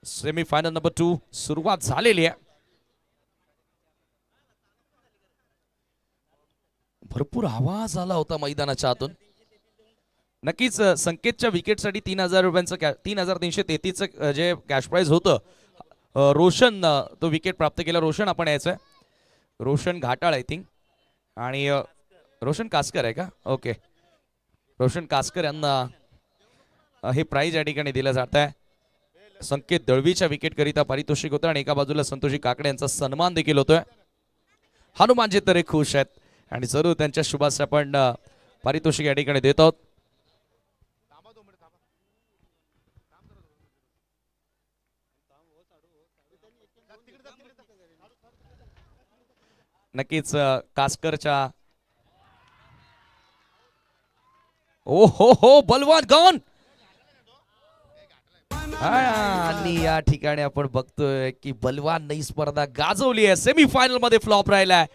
Semifinal number 2 सुरुवात झालेली आहे. भरपूर आवाज आला होता मैदानाच्या आतून. नक्कीच संकेतच्या विकेटसाठी 3000 रुपयांचं 3333 जे कॅश प्राइज होतं, रोशन तो विकेट प्राप्त केला. रोशन आपण यायचं रोशन घाटाळ आय थिंक, आणि रोशन कासकर आहे का? ओके, रोशन कासकर यांना हे प्राइज या ठिकाणी दिलं जात आहे. संकेत दळवीच्या विकेट करिता पारितोषिक होतं आणि एका बाजूला संतोषी काकडे यांचा सन्मान देखील होतोय. हनुमानजी तरे खुश आहेत आणि जरूर त्यांच्या शुभास आपण पारितोषिक या ठिकाणी देत आहोत. नक्कीच कासकरच्या ओ हो बलवान गॉन. आणि या ठिकाणी आपण बघतोय की बलवान ही स्पर्धा गाजवली आहे. सेमीफायनल मध्ये फ्लॉप राहिलाय.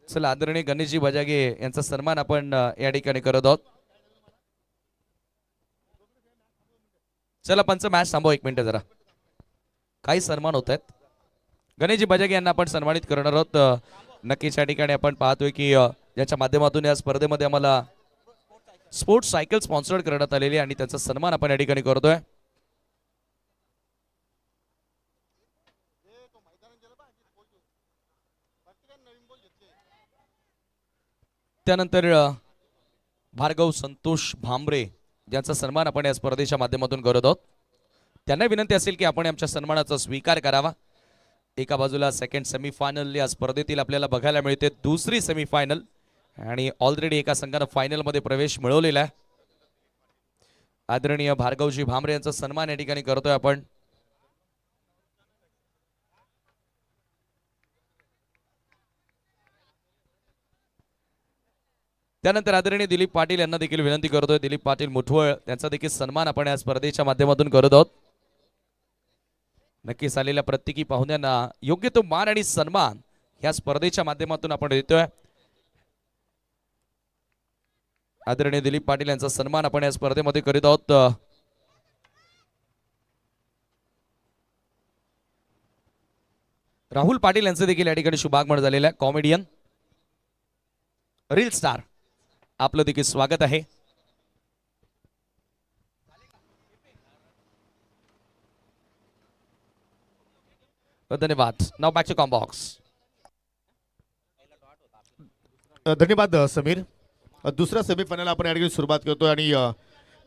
चला, आदरणीय गणेशजी बजागे यांचा सन्मान आपण या ठिकाणी करत आहोत. चला पंच, मॅच थांबव 1 मिनिट जरा. काही सन्मान होत आहेत. गणेशजी बजागे यांना आपण सन्मानित करणार आहोत. नक्कीच या ठिकाणी आपण पाहतोय की ज्याच्या माध्यमातून या स्पर्धेमध्ये आम्हाला स्पोर्ट्स सायकल स्पॉन्सर्ड करण्यात आलेली आणि त्याचा सन्मान आपण या ठिकाणी करतोय. त्यानंतर भार्गव संतोष भांबरे ज्यांचा सन्मान आपण या स्पर्धेच्या माध्यमातून करत आहोत. त्यांना विनंती असेल की आपण आमच्या सन्मानाचा स्वीकार करावा. एका बाजूला सेकंड सेमीफायनल या स्पर्धेतील आपल्याला बघायला मिळते. दुसरी सेमीफायनल आणि ऑलरेडी एका संघानं फायनल मध्ये प्रवेश मिळवलेला आहे. आदरणीय भार्गवजी भांबरे यांचा सन्मान या ठिकाणी करतोय आपण. त्यानंतर आदरणीय दिलीप पाटील यांना देखील विनंती करतोय. दिलीप पाटील मुठवळ त्यांचा देखील सन्मान आपण या स्पर्धेच्या माध्यमातून करत आहोत. नक्कीच आलेल्या प्रत्येकी पाहुण्यांना योग्य तो मान आणि सन्मान या स्पर्धेच्या माध्यमातून आपण देतोय. आदरणीय दिलीप पाटील यांचा सन्मान आपण या स्पर्धेमध्ये करीत आहोत. राहुल पाटील यांचे देखील या ठिकाणी शुभागमन झालेलं आहे. कॉमेडियन, रील स्टार, आपलं देखील स्वागत आहे. धन्यवाद. नाव बॅक टू कॉम्बॉक्स. धन्यवाद समीर. दुसरा सेमीफायनल आपण या ठिकाणी सुरुवात करतोय आणि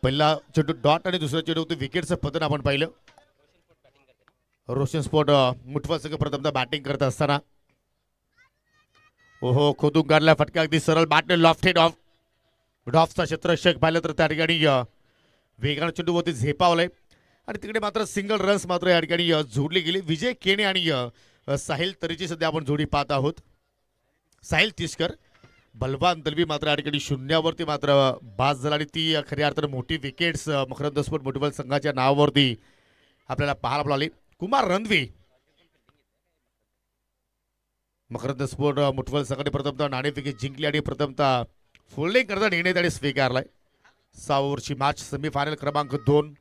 पहिला चेंडू डॉट आणि दुसरा चेंडू विकेटचं पतन आपण पाहिलं. रोशन स्पोर्ट मुठवा संघ प्रथमतः बॅटिंग करत असताना ओहो खोदून काढला फटका, अगदी सरळ बॅटने लॉफ्टेड ऑफ डॉफचा क्षेत्ररक्षक पाहिलं तर त्या ठिकाणी वेगानं चेंडूवरती झेपावलंय आणि तिकडे मात्र सिंगल रन्स मात्र या ठिकाणी जोडली गेली. विजय केणे आणि साहिल तरीची सध्या आपण जोडी पाहत आहोत. साहिल तिस्कर, बलवान दलवी मात्र या ठिकाणी शून्यावरती मात्र बाद झाला आणि ती खऱ्या अर्थानं मोठी विकेट्स मकरंद स्पोर्ट मुठबल संघाच्या नावावरती आपल्याला पाहायला मिळाली. कुमार रणवी, मकरंद स्पोर्ट मुठबल संघाने प्रथमतः नाणेफेकी जिंकली आणि प्रथमतः फोल्डिंग करता निर्णय त्याने स्वीकारलाय. 6 ओव्हरची मॅच, सेमीफायनल क्रमांक 2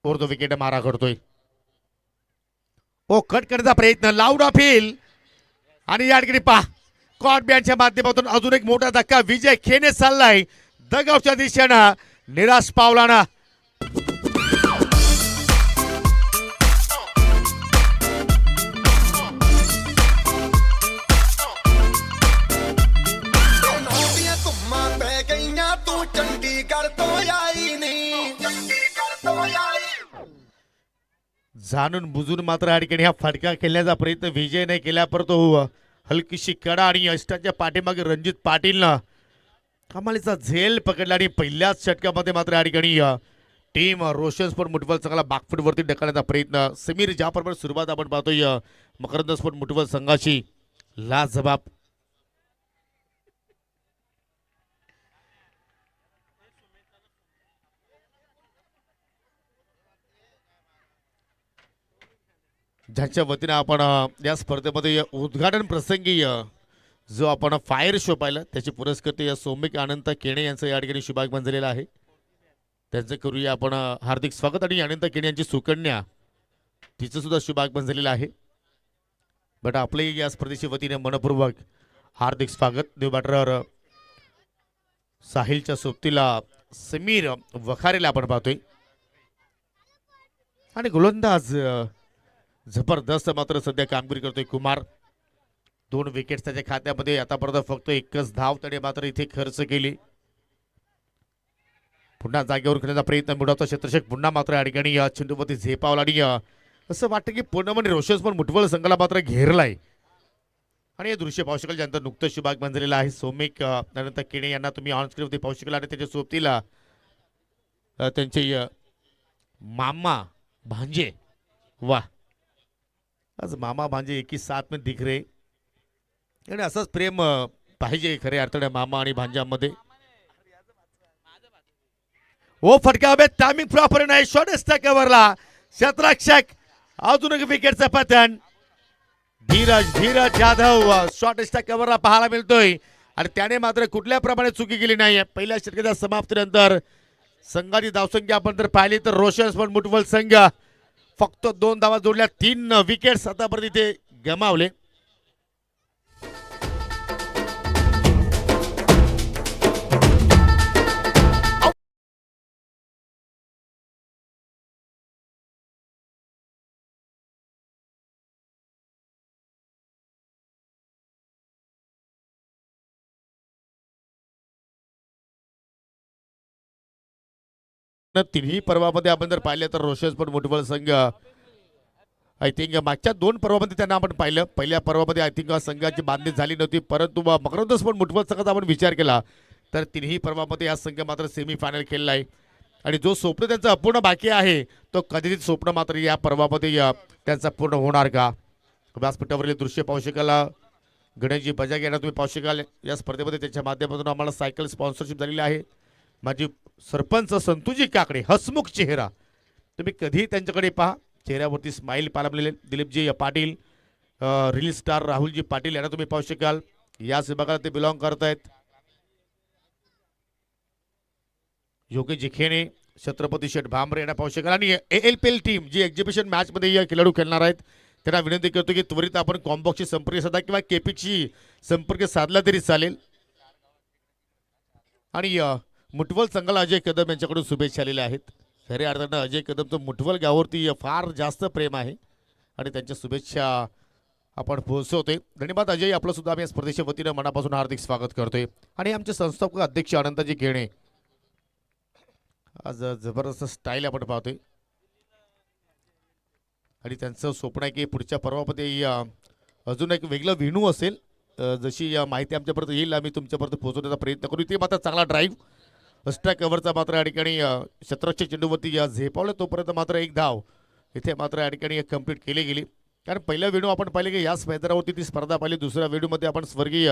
वर तो विकेट मारा करतोय. ओ कट करण्याचा प्रयत्न, लाऊड अपील आणि या ठिकाणी पहा कॉट बॅटच्या माध्यमातून अजून एक मोठा धक्का. विजय खेने चाललाय दगावच्या दिशेनं, निराश पावलाना. जाणून बुजून मात्र या ठिकाणी हा फटका खेळण्याचा प्रयत्न विजय नाही केला, परंतु हलकीशी कडा आणि अष्टाच्या पाठीमागे रणजित पाटीलनं कमालीचा झेल पकडला आणि पहिल्याच षटकामध्ये मात्र या ठिकाणी टीम रोशन स्पोर्ट मुठबल संघाला बॅकफूटवरती ढकलण्याचा प्रयत्न. समीर, ज्याप्रमाणे सुरुवात आपण पाहतोय मकरंद स्पोर्ट मुठबल संघाची लाजवाब. ज्यांच्या वतीने आपण या स्पर्धेमध्ये उद्घाटन प्रसंगी जो आपण फायर शो पाहिला त्याचे पुरस्कर्ते या सौमिक अनंत केणे यांचं या ठिकाणी शुभागमन झालेलं आहे. त्यांचं करूया आपण हार्दिक स्वागत. आणि अनंत केणे यांची सुकन्या तिचं सुद्धा शुभागमन झालेलं आहे. बट आपले या स्पर्धेच्या वतीने मनपूर्वक हार्दिक स्वागत. न्यू बॅटरर साहिलच्या सोबतीला समीर वखारेला आपण पाहतोय. आणि गोलंदाज जबरदस्त मात्र सध्या कामगिरी करतोय कुमार. 2 विकेट त्याच्या खात्यामध्ये. आतापर्यंत फक्त एकच धाव त्याने मात्र इथे खर्च केली. पुन्हा जागेवर खेळण्याचा प्रयत्न. मिळवतो क्षेत्ररक्षक पुन्हा मात्र या ठिकाणी चेंडूवरती झेपावला. आणि असं वाटतं की पूर्णपणे रोशन्स पण मुठवल संघाला मात्र घेरलाय. आणि हे दृश्य पाहू शकाल ज्यांचं नुकतं शुभागमन झालेलं आहे. सौमिक अनंत केणे यांना तुम्ही ऑन स्क्रीनवरती पाहू शकाल. आणि त्याच्या सोबतीला त्यांचे मामा भांजे. वाह, आज मामा भांजे एक ही साथ में दिख रहे. आणि असंच प्रेम पाहिजे खऱ्या अर्थाने मामा आणि भांजामध्ये. ओ फटका टायमिंग प्रॉपर नाही. शॉर्टेस्ट कव्हरला क्षेत्ररक्षक अजून एक विकेटचं पतन. धीरज जाधव शॉर्टेस्ट कव्हरला पाहायला मिळतोय. आणि त्याने मात्र कुठल्या प्रमाणे चुकी केली नाही. पहिल्या षटकाच्या समाप्तीनंतर संघाची धावसंख्या आपण जर पाहिली तर रोशन्स पण मुठवल संघ फक्त 2 धावा जोडल्या. 3 विकेट्स आतापर्यंत इथे गमावले. तिन्ही पर्वामध्ये आपण जर पाहिलं तर रोशन्स पण मुठवल संघ आय थिंक मागच्या 2 पर्वामध्ये त्यांना आपण पाहिलं. पहिल्या पर्वामध्ये आय थिंक संघाची बांधणी झाली नव्हती. परंतु मकरंद पण मुठवल संघाचा आपण विचार केला तर तिन्ही पर्वामध्ये हा संघ मात्र सेमीफायनल खेळला आहे. आणि जो स्वप्न त्यांचं अपूर्ण बाकी आहे तो कधीच स्वप्न मात्र या पर्वामध्ये त्यांचा पूर्ण होणार का. व्यासपीठावरील दृश्य पाहू शकाल. गणेशजी बजाज यांना तुम्ही पाहू शकाल. या स्पर्धेमध्ये त्यांच्या माध्यमातून आम्हाला सायकल स्पॉन्सरशिप झालेली आहे. माझी सरपंच संतूजी काकडे हसमुख चेहरा. तुम्ही कधी त्यांच्याकडे पहा. चेहऱ्यावरती स्माईल पाहायला मिळेल. दिलीपजी पाटील रील स्टार राहुलजी पाटील यांना तुम्ही पाहू शकाल. याच विभागाला ते बिलॉंग करत आहेत. योगेश जिखेने छत्रपती शेठ भामरे यांना पाहू शकाल. आणि ALPL टीम जी एक्झिबिशन मॅच मध्ये या खेळाडू खेळणार आहेत त्यांना विनंती करतो की त्वरित आपण कॉम्बॉक्सची संपर्क साधा किंवा केपीची संपर्क साधला तरी चालेल. आणि मुठवल संघाला अजय कदम यांच्याकडून शुभेच्छा आलेल्या आहेत. खऱ्या अर्थानं अजय कदमचं मुठवल गावावरती फार जास्त प्रेम आहे आणि त्यांच्या शुभेच्छा आपण पोहोचवतोय. धन्यवाद अजय. आपलं सुद्धा आम्ही या स्पर्धेच्या वतीनं मनापासून हार्दिक स्वागत करतोय. आणि आमचे संस्थापक अध्यक्ष अनंतजी केणे आज जबरदस्त स्टाईल आपण पाहतोय. आणि त्यांचं स्वप्न आहे की पुढच्या पर्वामध्ये अजून एक वेगळं वेणू असेल. जशी माहिती आमच्यापर्यंत येईल आम्ही तुमच्यापर्यंत पोहोचवण्याचा प्रयत्न करू. ते मात्र चांगला ड्राईव्ह अष्टा कव्हरचा मात्र या ठिकाणी क्षेत्ररक्षक चेंडूवरती झेपावलं. तोपर्यंत मात्र 1 धाव इथे मात्र या ठिकाणी कंप्लीट केली गेली. कारण पहिला वेणू आपण पाहिले की याच मैदानावरती ती स्पर्धा पाहिली. दुसऱ्या वेणूमध्ये आपण स्वर्गीय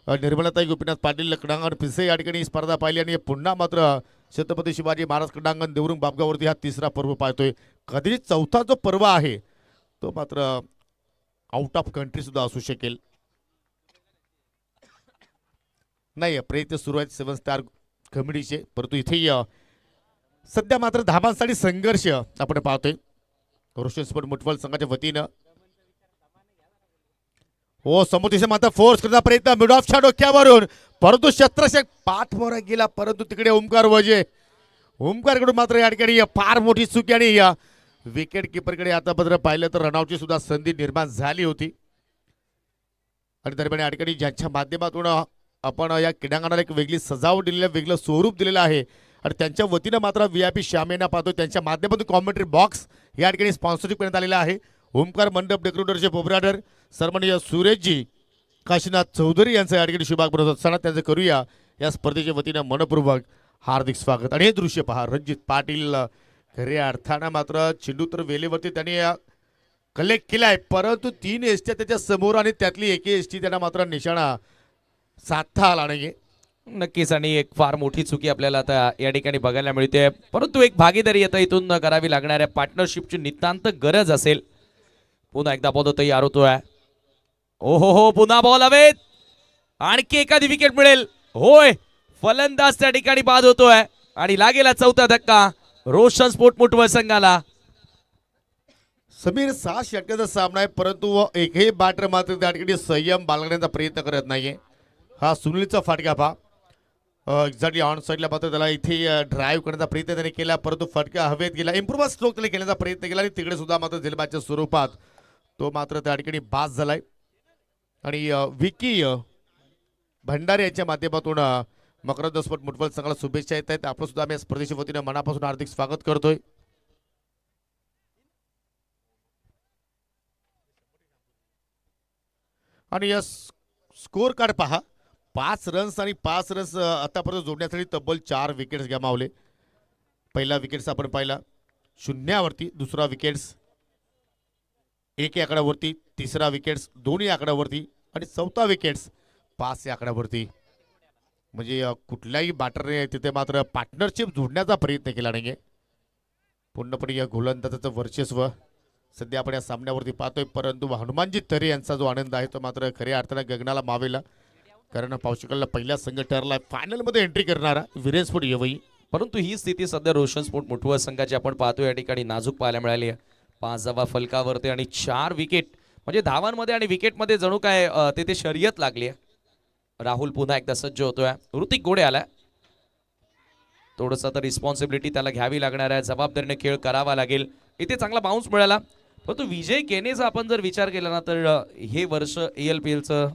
निर्मलाताई गोपीनाथ पाटील क्रीडांगण पिसे या ठिकाणी स्पर्धा पाहिली. आणि पुन्हा मात्र छत्रपती शिवाजी महाराज क्रीडांगण देवरुंग बापगावरती हा 3रा पर्व पाहतोय. कधी 4था जो पर्व आहे तो मात्र आउट ऑफ कंट्री सुद्धा असू शकेल. नाही प्रयत्न सुरू आहेत 7 स्टार कमिटीचे. परंतु इथे सध्या मात्र धाबांसाठी संघर्ष आपण पाहतोय. रोशन्स पण मुठवल संघाच्या वतीनं हो समोर मात्र फोर्स करण्याचा प्रयत्न. मिड ऑफच्या डोक्यावरून परंतु क्षेत्ररक्षक पाठमोरा गेला. परंतु तिकडे ओमकार वजे ओमकारकडून मात्र या ठिकाणी फार मोठी चुकी. आणि विकेट किपरकडे आतापर्यंत पाहिलं तर रनआउटची सुद्धा संधी निर्माण झाली होती. आणि दरम्यान या ठिकाणी ज्यांच्या माध्यमातून आपण या क्रीडांगणाला एक वेगळी सजावट दिलेली आहे, वेगळं स्वरूप दिलेलं आहे. आणि त्यांच्या वतीनं मात्र VIP श्यामेना पाहतो. त्यांच्या माध्यमातून कॉमेंट्री बॉक्स या ठिकाणी स्पॉन्सरशिप करण्यात आलेला आहे. ओमकार मंडप डेकोरेटरचे पोपराडर सन्माननीय सुरेशजी काशीनाथ चौधरी यांचं या ठिकाणी शुभागमन होत असताना त्यांचं करूया या स्पर्धेच्या वतीनं मनपूर्वक हार्दिक स्वागत. आणि हे दृश्य पहा. रणजित पाटील खऱ्या अर्थानं मात्र चेंडू तर वेलेवरती त्यांनी कलेक्ट केलाय. परंतु 3 एसट्या त्याच्या समोर आणि त्यातली एक एसटी त्यांना मात्र निशाणा साधता आला नाहीये. नक्कीच. आणि एक फार मोठी चुकी आपल्याला आता या ठिकाणी बघायला मिळते. परंतु एक भागीदारी आता इथून करावी लागणार आहे. पार्टनरशिपची नितांत गरज असेल. पुन्हा एकदा बॉल तयार होतोय. ओ हो पुन्हा बॉल हवेत. आणखी एखादी विकेट मिळेल. होय, फलंदाज त्या ठिकाणी बाद होतोय आणि लागेला चौथा धक्का रोशन स्पोर्ट मुठवळ संघाला. समीर 6 षटकाचा सामना आहे, परंतु एकही बॅटर मात्र त्या ठिकाणी संयम बाळगण्याचा प्रयत्न करत नाहीये. हा सुनीलचा फटका पहा, एक्झॅक्टली ऑन साईडला मात्र त्याला इथे ड्राईव्ह करण्याचा प्रयत्न त्याने केला, परंतु फटका हवेत गेला. इम्प्रूव्ह स्ट्रोक त्याने घेण्याचा प्रयत्न केला आणि तिकडे सुद्धा मात्र झेलबाच्या स्वरूपात तो मात्र त्या ठिकाणी बाद झालाय. आणि विकी भंडारे यांच्या माध्यमातून मकरंद स्पोर्ट मुठवळ संघाला शुभेच्छा येत आहेत. आपण सुद्धा आम्ही स्पर्धेच्या वतीने मनापासून हार्दिक स्वागत करतोय. आणि या स्कोर कार्ड पहा, 5 रन्स आणि 5 रन्स आतापर्यंत जोडण्यासाठी तब्बल 4 विकेट्स गमावले. पहिला विकेट्स आपण पाहिला 0वरती, दुसरा विकेट्स 1 या आकड्यावरती, तिसरा विकेट्स 2 या आकड्यावरती आणि चौथा विकेट्स 5 या आकड्यावरती. म्हणजे कुठल्याही बॅटरने तिथे मात्र पार्टनरशिप जोडण्याचा प्रयत्न केला नाहीये. पूर्णपणे या गोलंदाजाचं वर्चस्व सध्या आपण या सामन्यावरती पाहतोय, परंतु हनुमानजी तरे यांचा जो आनंद आहे तो मात्र खऱ्या अर्थानं गगनाला मावेला. कारण पावशिकलला पहिला संघ ठरला फायनलमध्ये एंट्री करणारा विरेन स्पोर्ट येवई. परंतु ही स्थिती सध्या रोशन स्पोर्ट मुठवळ संघाची आपण पाहतोय या ठिकाणी नाजूक पाहायला मिळाली आहे. 5 धावा फलकावरती आणि 4 विकेट, म्हणजे धावांमध्ये आणि विकेटमध्ये जणू काय तिथे शर्यत लागली आहे. राहुल पुन्हा एकदा सज्ज होतोय. ऋतिक गोडे आलाय. थोडंसं तर रिस्पॉन्सिबिलिटी त्याला घ्यावी लागणार आहे, जबाबदारीने खेळ करावा लागेल. इथे चांगला बाउन्स मिळाला, परंतु विजय केनेचा आपण जर विचार केला ना तर हे वर्ष ALPLचं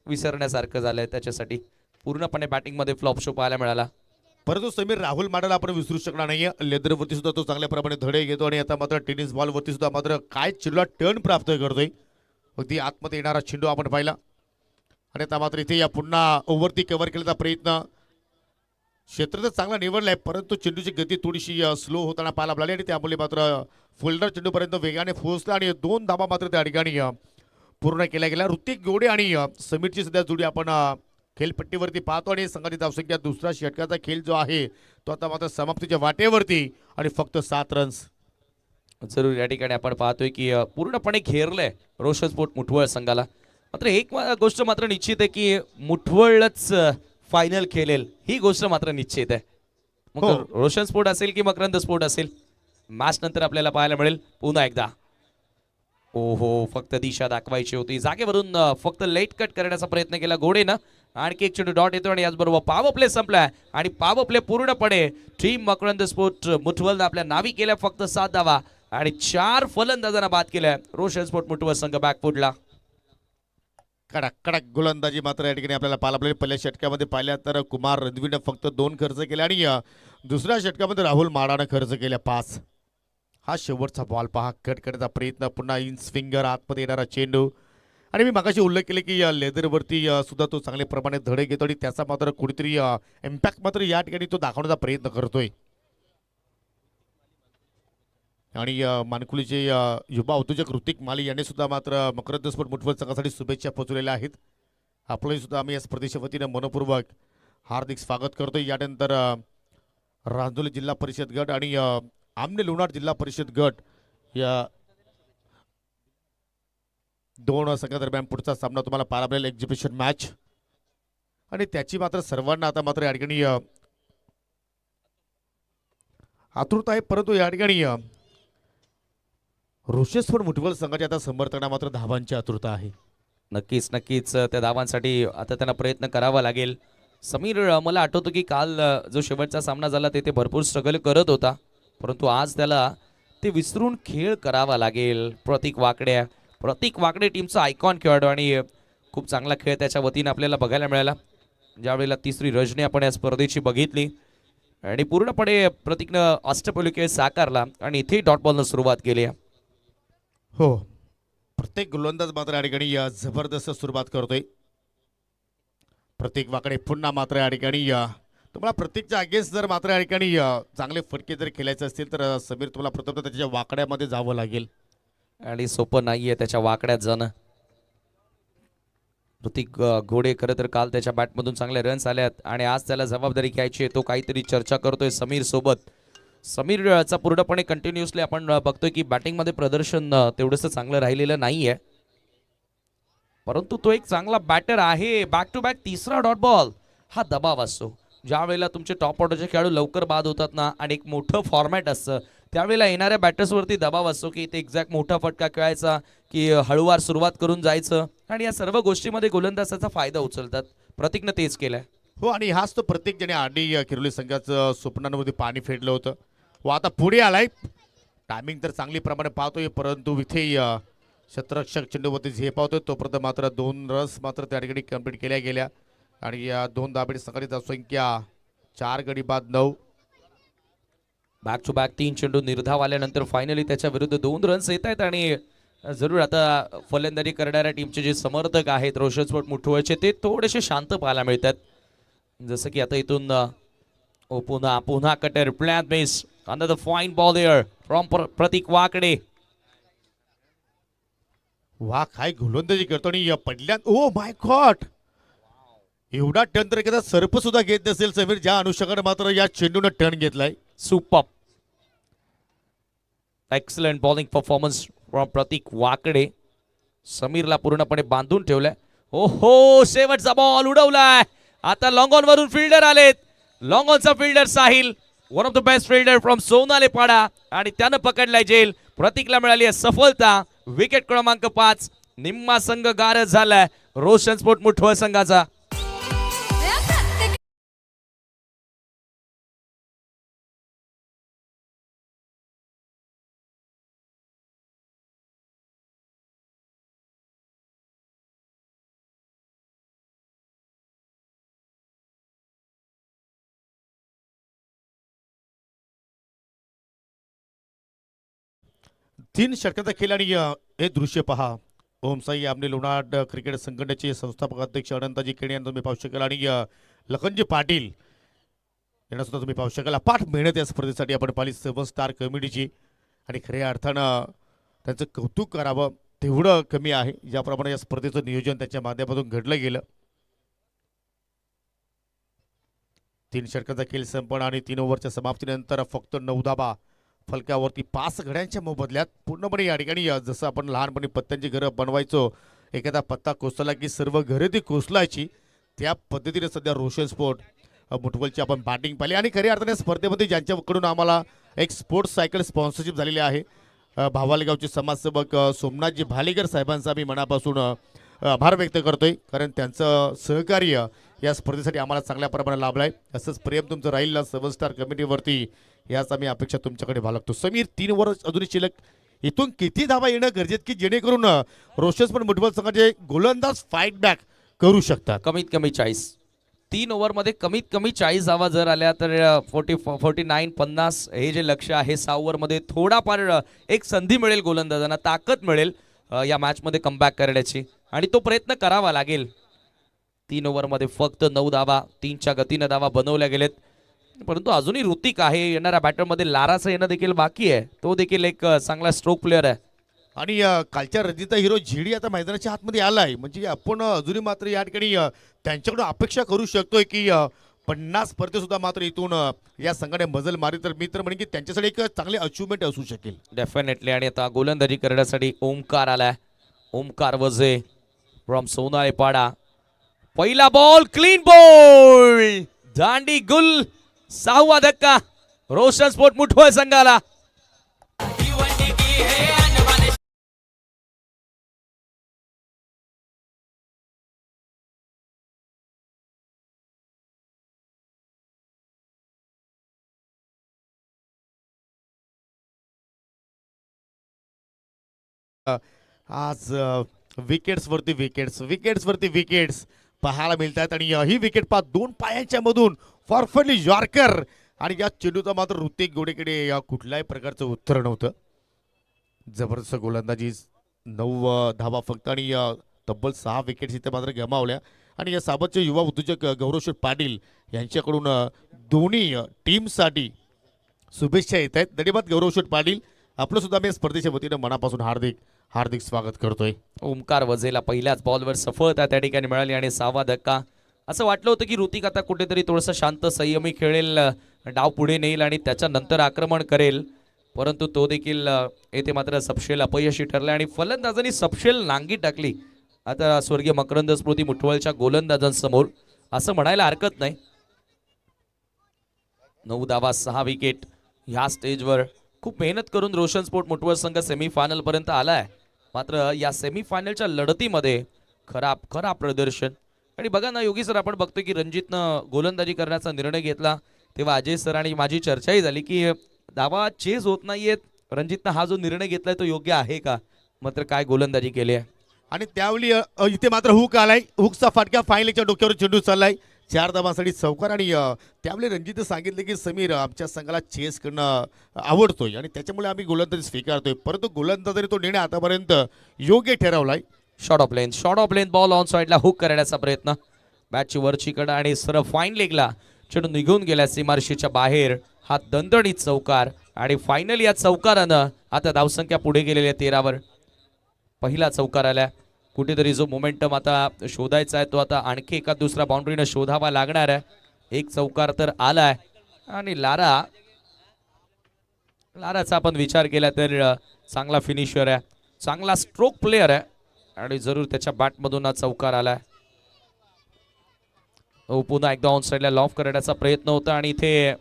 विसरण्यासारखं झालंय. त्याच्यासाठी पूर्णपणे बॅटिंगमध्ये फ्लॉप शो पाहायला मिळाला. परंतु समीर राहुल माडाला आपण विसरू शकणार नाहीये. लेदरवरती सुद्धा तो चांगल्या प्रमाणे धडे घेतो आणि आता मात्र टेनिस बॉलवरती सुद्धा मात्र काय चेंडूला टर्न प्राप्त करतोय. अगदी आतमध्ये येणारा चेंडू आपण पाहिला आणि आता मात्र इथे या पुन्हा ओव्हरती कव्हर केल्याचा प्रयत्न. क्षेत्र तर चांगला निवडलाय, परंतु चेंडूची गती थोडीशी स्लो होताना पाहायला मिळाली आणि त्यामुळे मात्र फोल्डर चेंडूपर्यंत वेगाने पोहोचला आणि 2 धावा मात्र त्या ठिकाणी पूर्ण केल्या गेल्या. ऋतिक गोडे आणि समीरची सध्या जोडी आपण खेळपट्टीवरती पाहतो आणि संघाची धावसंख्या दुसरा षटकाचा खेळ जो आहे तो आता मात्र समाप्तीच्या वाटेवरती आणि फक्त 7 रन्स. जरूर या ठिकाणी आपण पाहतोय की पूर्णपणे घेरलंय रोशन स्पोर्ट मुठवळ संघाला. मात्र एक गोष्ट मात्र निश्चित आहे की मुठवळच फायनल खेळेल, ही गोष्ट मात्र निश्चित आहे. मग हो. रोशन स्पोर्ट असेल की मकरंद स्पोर्ट असेल, मॅच नंतर आपल्याला पाहायला मिळेल. पुन्हा एकदा ओहो, फक्त दिशा दाखवायची होती, जागेवरून फक्त लेट कट करण्याचा प्रयत्न केला घोडेनं. आणखी एक चेंडू डॉट येतो आणि याचबरोबर पॉवर प्ले संपलाय आणि पॉवर प्ले पूर्णपणे टीम मकरंद स्पोर्ट मुठवळनं आपल्या नावी केल्या. फक्त 7 धावा आणि 4 फलंदाजांना बाद केल्या. रोशन स्पोर्ट मुठवळ संघ बॅकफुटला. कडक कडक गोलंदाजी मात्र या ठिकाणी आपल्याला पाहायला मिळेल. पहिल्या षटकामध्ये पाहिल्या तर कुमार रणवीरनं फक्त 2 खर्च केले आणि दुसऱ्या षटकामध्ये राहुल माडानं खर्च केल्या 5. हा शेवटचा बॉल पहा, कट करण्याचा प्रयत्न, पुन्हा इन स्विंगर आतमध्ये येणारा चेंडू. आणि मी मागाशी उल्लेख केले की लेदरवरती सुद्धा तो चांगल्या प्रमाणे धडे घेतो आणि त्याचा मात्र कुठेतरी इम्पॅक्ट मात्र या ठिकाणी तो दाखवण्याचा प्रयत्न करतोय. आणि मानकुलीचे युवा उद्योजक ऋतिक माली यांनी सुद्धा मात्र मकरंद स्पोर्ट मुठवळ संघासाठी शुभेच्छा पोहोचवलेल्या आहेत. आपलंही सुद्धा आम्ही या स्पर्धेच्या वतीने मनपूर्वक हार्दिक स्वागत करतोय. यानंतर रांजोली जिल्हा परिषद गट आणि आमने लोणार जिल्हा परिषद गट या 2 संघादरम्यान पुढचा सामना तुम्हाला पाहायला मिळेल, एक्झिबिशन मॅच. आणि त्याची मात्र सर्वांना आता मात्र या ठिकाणी आतुरता आहे. परंतु या ठिकाणी रोशन स्पोर्ट मुठवळ संघाच्या आता समर्थना मात्र धावांची आतुरता आहे. नक्कीच नक्कीच त्या धावांसाठी आता त्यांना प्रयत्न करावा लागेल. समीर, मला आठवतं की काल जो शेवटचा सामना झाला ते भरपूर स्ट्रगल करत होता, परंतु आज त्याला ते विसरून खेळ करावा लागेल. प्रतीक वाकडे टीमचा आयकॉन खेळाडू आणि खूप चांगला खेळ त्याच्या वतीने आपल्याला बघायला मिळाला. ज्यावेळेला तिसरी रजनी आपण या स्पर्धेची बघितली आणि पूर्णपणे प्रतीकनं अष्टपैलू खेळ साकारला आणि इथे डॉट बॉलनं सुरुवात केली. हो, प्रत्येक गोलंदाज मात्र या ठिकाणी जबरदस्त सुरुवात करतोय. प्रत्येक वाकडे पुन्हा मात्र या ठिकाणी तुम्हाला प्रत्येकच्या अगेन्स्ट जर मात्र या ठिकाणी चांगले फटके जर खेळायचे असतील तर समीर तुम्हाला प्रथम त्याच्या वाकड्यामध्ये जावं लागेल आणि सोपं नाहीये त्याच्या वाकड्यात जाणं. ऋतिक घोडे खरं तर काल त्याच्या बॅटमधून चांगले रन्स आल्यात आणि आज त्याला जबाबदारी घ्यायची आहे. तो काहीतरी चर्चा करतोय समीर सोबत. समीरचा पूर्णपणे कंटिन्युअसली आपण बघतोय की बॅटिंगमध्ये प्रदर्शन तेवढंसं चांगलं राहिलेलं नाहीये, परंतु तो एक चांगला बॅटर आहे. बॅक टू बॅक तिसरा डॉट बॉल. हा दबाव असतो ज्या वेळेला तुमचे टॉप ऑर्डरचे खेळाडू लवकर बाद होतात ना आणि एक मोठं फॉर्मॅट असतं त्यावेळेला येणाऱ्या बॅटर्सवरती दबाव असतो की ते एक्झॅक्ट मोठा फटका खेळायचा की हळूवार सुरुवात करून जायचं आणि या सर्व गोष्टीमध्ये गोलंदाजाचा फायदा उचलतात. प्रतीकनं तेच केलंय. हो आणि हाच तो प्रत्येक ज्याने आधी किरोली संघाचं स्वप्नांमध्ये पाणी फेडलं होतं. व आता पुढे आलाय. टायमिंग तर चांगली प्रमाणे पाहतोय परंतु इथे क्षेत्ररक्षक चेंडूवरती झेपावतोय तोपर्यंत मात्र 2 रन्स मात्र त्या ठिकाणी कंप्लीट केल्या गेल्या आणि या 2 धाबेची संघटित संख्या 4 गडी बाद 9. बॅक टू बॅक 3 चेंडू निर्धाव आल्यानंतर फायनली त्याच्या विरुद्ध 2 रन्स येत आहेत आणि जरूर आता फलंदाजी करणाऱ्या टीमचे जे समर्थक आहेत रोशन स्पोर्ट मुठवळचे ते थोडेसे शांत पाहायला मिळतात. जसं की आता इथून पुन्हा cutter plan miss another fine ball there from Pratik Wakade. वा काय गोलंदाजी करतो आणि पडल्या. ओ माय गॉड एवढा टर्न तर एखादा सर्प सुद्धा घेत नसेल समीर ज्या अनुषंगाने मात्र या चेंडूने टर्न घेतलाय. Super excellent bowling performance from Pratik Wakade. समीरला पूर्णपणे बांधून ठेवलंय. ओहो शेवटचा बॉल उडवलाय. आता लॉंग ऑन वरून फिल्डर आलेत. लॉंग ऑनचा fielder Sahil one of the best fielder from Sonalepada आणि त्यानं पकडलाय जेल. प्रतीकला मिळाली आहे सफलता. विकेट क्रमांक 5. निम्मा संघ गारज झालाय रोशन स्पोर्ट मुठवळ संघाचा. तीन षटकांचा खेळ आणि हे दृश्य पहा. ओमसाई आमने लोणाड क्रिकेट संघटनेचे संस्थापक अध्यक्ष अनंताजी केणे यांना तुम्ही पाहू शकाल आणि लखनजी पाटील यांना सुद्धा तुम्ही पाहू शकाल. अपाट मेहनत या स्पर्धेसाठी आपण पाहिली 7 स्टार कमिटीची आणि खऱ्या अर्थानं त्यांचं कौतुक करावं तेवढं कमी आहे. ज्याप्रमाणे या स्पर्धेचं नियोजन त्याच्या माध्यमातून घडलं गेलं. 3 षटकांचा खेळ संपन्न आणि 3 ओव्हरच्या समाप्तीनंतर फक्त 9 धाबा फलकावरती 5 घड्यांच्या मोबदल्यात. पूर्णपणे या ठिकाणी जसं आपण लहानपणी पत्त्यांची घरं बनवायचो एखादा पत्ता कोसळला की सर्व घरे ती कोसळायची त्या पद्धतीने सध्या रोशन स्पोर्ट मुठवलची आपण बॅटिंग पाहिली आणि खऱ्या अर्थाने स्पर्धेमध्ये ज्यांच्याकडून आम्हाला एक स्पोर्ट्स सायकल स्पॉन्सरशिप झालेली आहे भावालगावचे समाजसेवक सोमनाथजी भालेकर साहेबांचा मी मनापासून आभार व्यक्त करतोय कारण त्यांचं सहकार्य या स्पर्धेसाठी आम्हाला चांगल्या प्रमाणात लाभलं आहे. असंच प्रेम तुमचं राहील ना 7 स्टार कमिटीवरती याच आम्ही अपेक्षा तुमच्याकडे बाळगतो. समीर 3 ओव्हर अजूनही शिल्लक. इथून किती धावा येणं गरजेचं की जेणेकरून रोशन पण मुठवल संघाचे गोलंदाज फाईट बॅक करू शकतात. कमीत कमी 40. 3 ओव्हरमध्ये कमीत कमी 40 धावा जर आल्या तर 49 50 हे जे लक्ष्य आहे 6 ओव्हरमध्ये थोडाफार एक संधी मिळेल गोलंदाजांना ताकद मिळेल या मॅचमध्ये कमबॅक करण्याची आणि तो प्रयत्न करावा लागेल. 3 ओव्हरमध्ये फक्त 9 धावा 3च्या गतीनं धावा बनवल्या गेलेत परंतु अजूनही ऋतिक आहे येणाऱ्या बॅटरमध्ये लाराचं येणं देखील बाकी आहे. तो देखील एक चांगला स्ट्रोक प्लेअर आहे आणि कालच्या रणजीचा हिरो झिडी आता मैदानाच्या आतमध्ये आलाय म्हणजे आपण अजूनही मात्र या ठिकाणी त्यांच्याकडून अपेक्षा करू शकतोय की 50 स्पर्धे सुद्धा मात्र इथून या संघाने मजल मारी तर मी तर म्हणेन की त्यांच्यासाठी एक चांगली अचिव्हमेंट असू शकेल डेफिनेटली. आणि आता गोलंदाजी करण्यासाठी ओमकार आलाय. ओमकार वजे फ्रॉम सोनालेपाडा. पहिला बॉल क्लीन बॉल दांडी गुल. 6वा धक्का रोशन स्पोर्ट मुठवळ संघाला. आज विकेट्सवरती विकेट्स पाहायला मिळतात आणि ही विकेट 2 पायांच्या मधून परफेक्टली यॉर्कर आणि या चेंडूचा मात्र ऋतिक गोडेकडे या कुठल्याही प्रकारचं उत्तर नव्हतं. जबरदस्त गोलंदाजी 9 धावा फक्त आणि तब्बल 6 विकेट्स इथे मात्र गमावल्या आणि या साबतचे युवा उद्योजक गौरवशेठ पाटील यांच्याकडून दोन्ही टीमसाठी शुभेच्छा येत आहेत. धन्यवाद गौरवशेठ पाटील. आपलं सुद्धा मी स्पर्धेच्या वतीनं मनापासून हार्दिक स्वागत करतोय. ओमकार वजेला पहिल्याच बॉलवर सफलता त्या ठिकाणी मिळाली आणि 6वा धक्का. असं वाटलं होतं की ऋतिक आता कुठेतरी थोडंसं शांत संयमी खेळेल डाव पुढे नेईल आणि त्याच्यानंतर आक्रमण करेल परंतु तो देखील येथे मात्र सपशेल अपयशी ठरला आणि फलंदाजांनी सपशेल नांगी टाकली आता स्वर्गीय मकरंद स्मृती मुठवलच्या गोलंदाजांसमोर असं म्हणायला हरकत नाही. 9 धावा 6 विकेट ह्या स्टेजवर खूप मेहनत करून रोशन स्पोर्ट मुठवल संघ सेमीफायनल पर्यंत आलाय. मात्र या सेमीफायनलच्या लढतीमध्ये खराब प्रदर्शन. आणि बघा ना योगी सर, आपण बघतोय की रणजितनं गोलंदाजी करण्याचा निर्णय घेतला तेव्हा अजय सर आणि माझी चर्चाही झाली की धावा चेज होत नाहीयेत, रणजितनं हा जो निर्णय घेतलाय तो योग्य आहे का. मात्र काय गोलंदाजी केली आहे. आणि त्यावेळी इथे मात्र हुक आलाय. हुकचा फटका फायनलच्या डोक्यावर चेंडू चाललाय 4 धावांसाठी चौकार. आणि त्यावेळी रणजितने सांगितले की समीर, आमच्या संघाला चेस करणं आवडतोय आणि त्याच्यामुळे आम्ही गोलंदाजी स्वीकारतोय, परंतु गोलंदाजाने तो निर्णय आतापर्यंत योग्य ठरवलाय. Short of length ball on साइडला हुक करण्याचा प्रयत्न, बॅटची वरची कडा आणि सरळ फाईन लेगला चेंडू निघून गेला सीमारेषेच्या बाहेर. हा दणदणीत चौकार आणि फायनल या चौकारानं आता धावसंख्या पुढे गेलेली आहे 13 वर. पहिला चौकार आला. कुठेतरी जो मोमेंटम आता शोधायचा आहे तो आता आणखी एका दुसरा बाउंड्रीनं शोधावा लागणार आहे. एक चौकार तर आलाय आणि लाराचा आपण विचार केला तर चांगला फिनिशर आहे, चांगला स्ट्रोक प्लेअर आहे आणि जरूर त्याच्या बॅटमधून हा चौकार आलाय. पुन्हा एकदा ऑन साइडला लॉफ करण्याचा प्रयत्न होता आणि इथे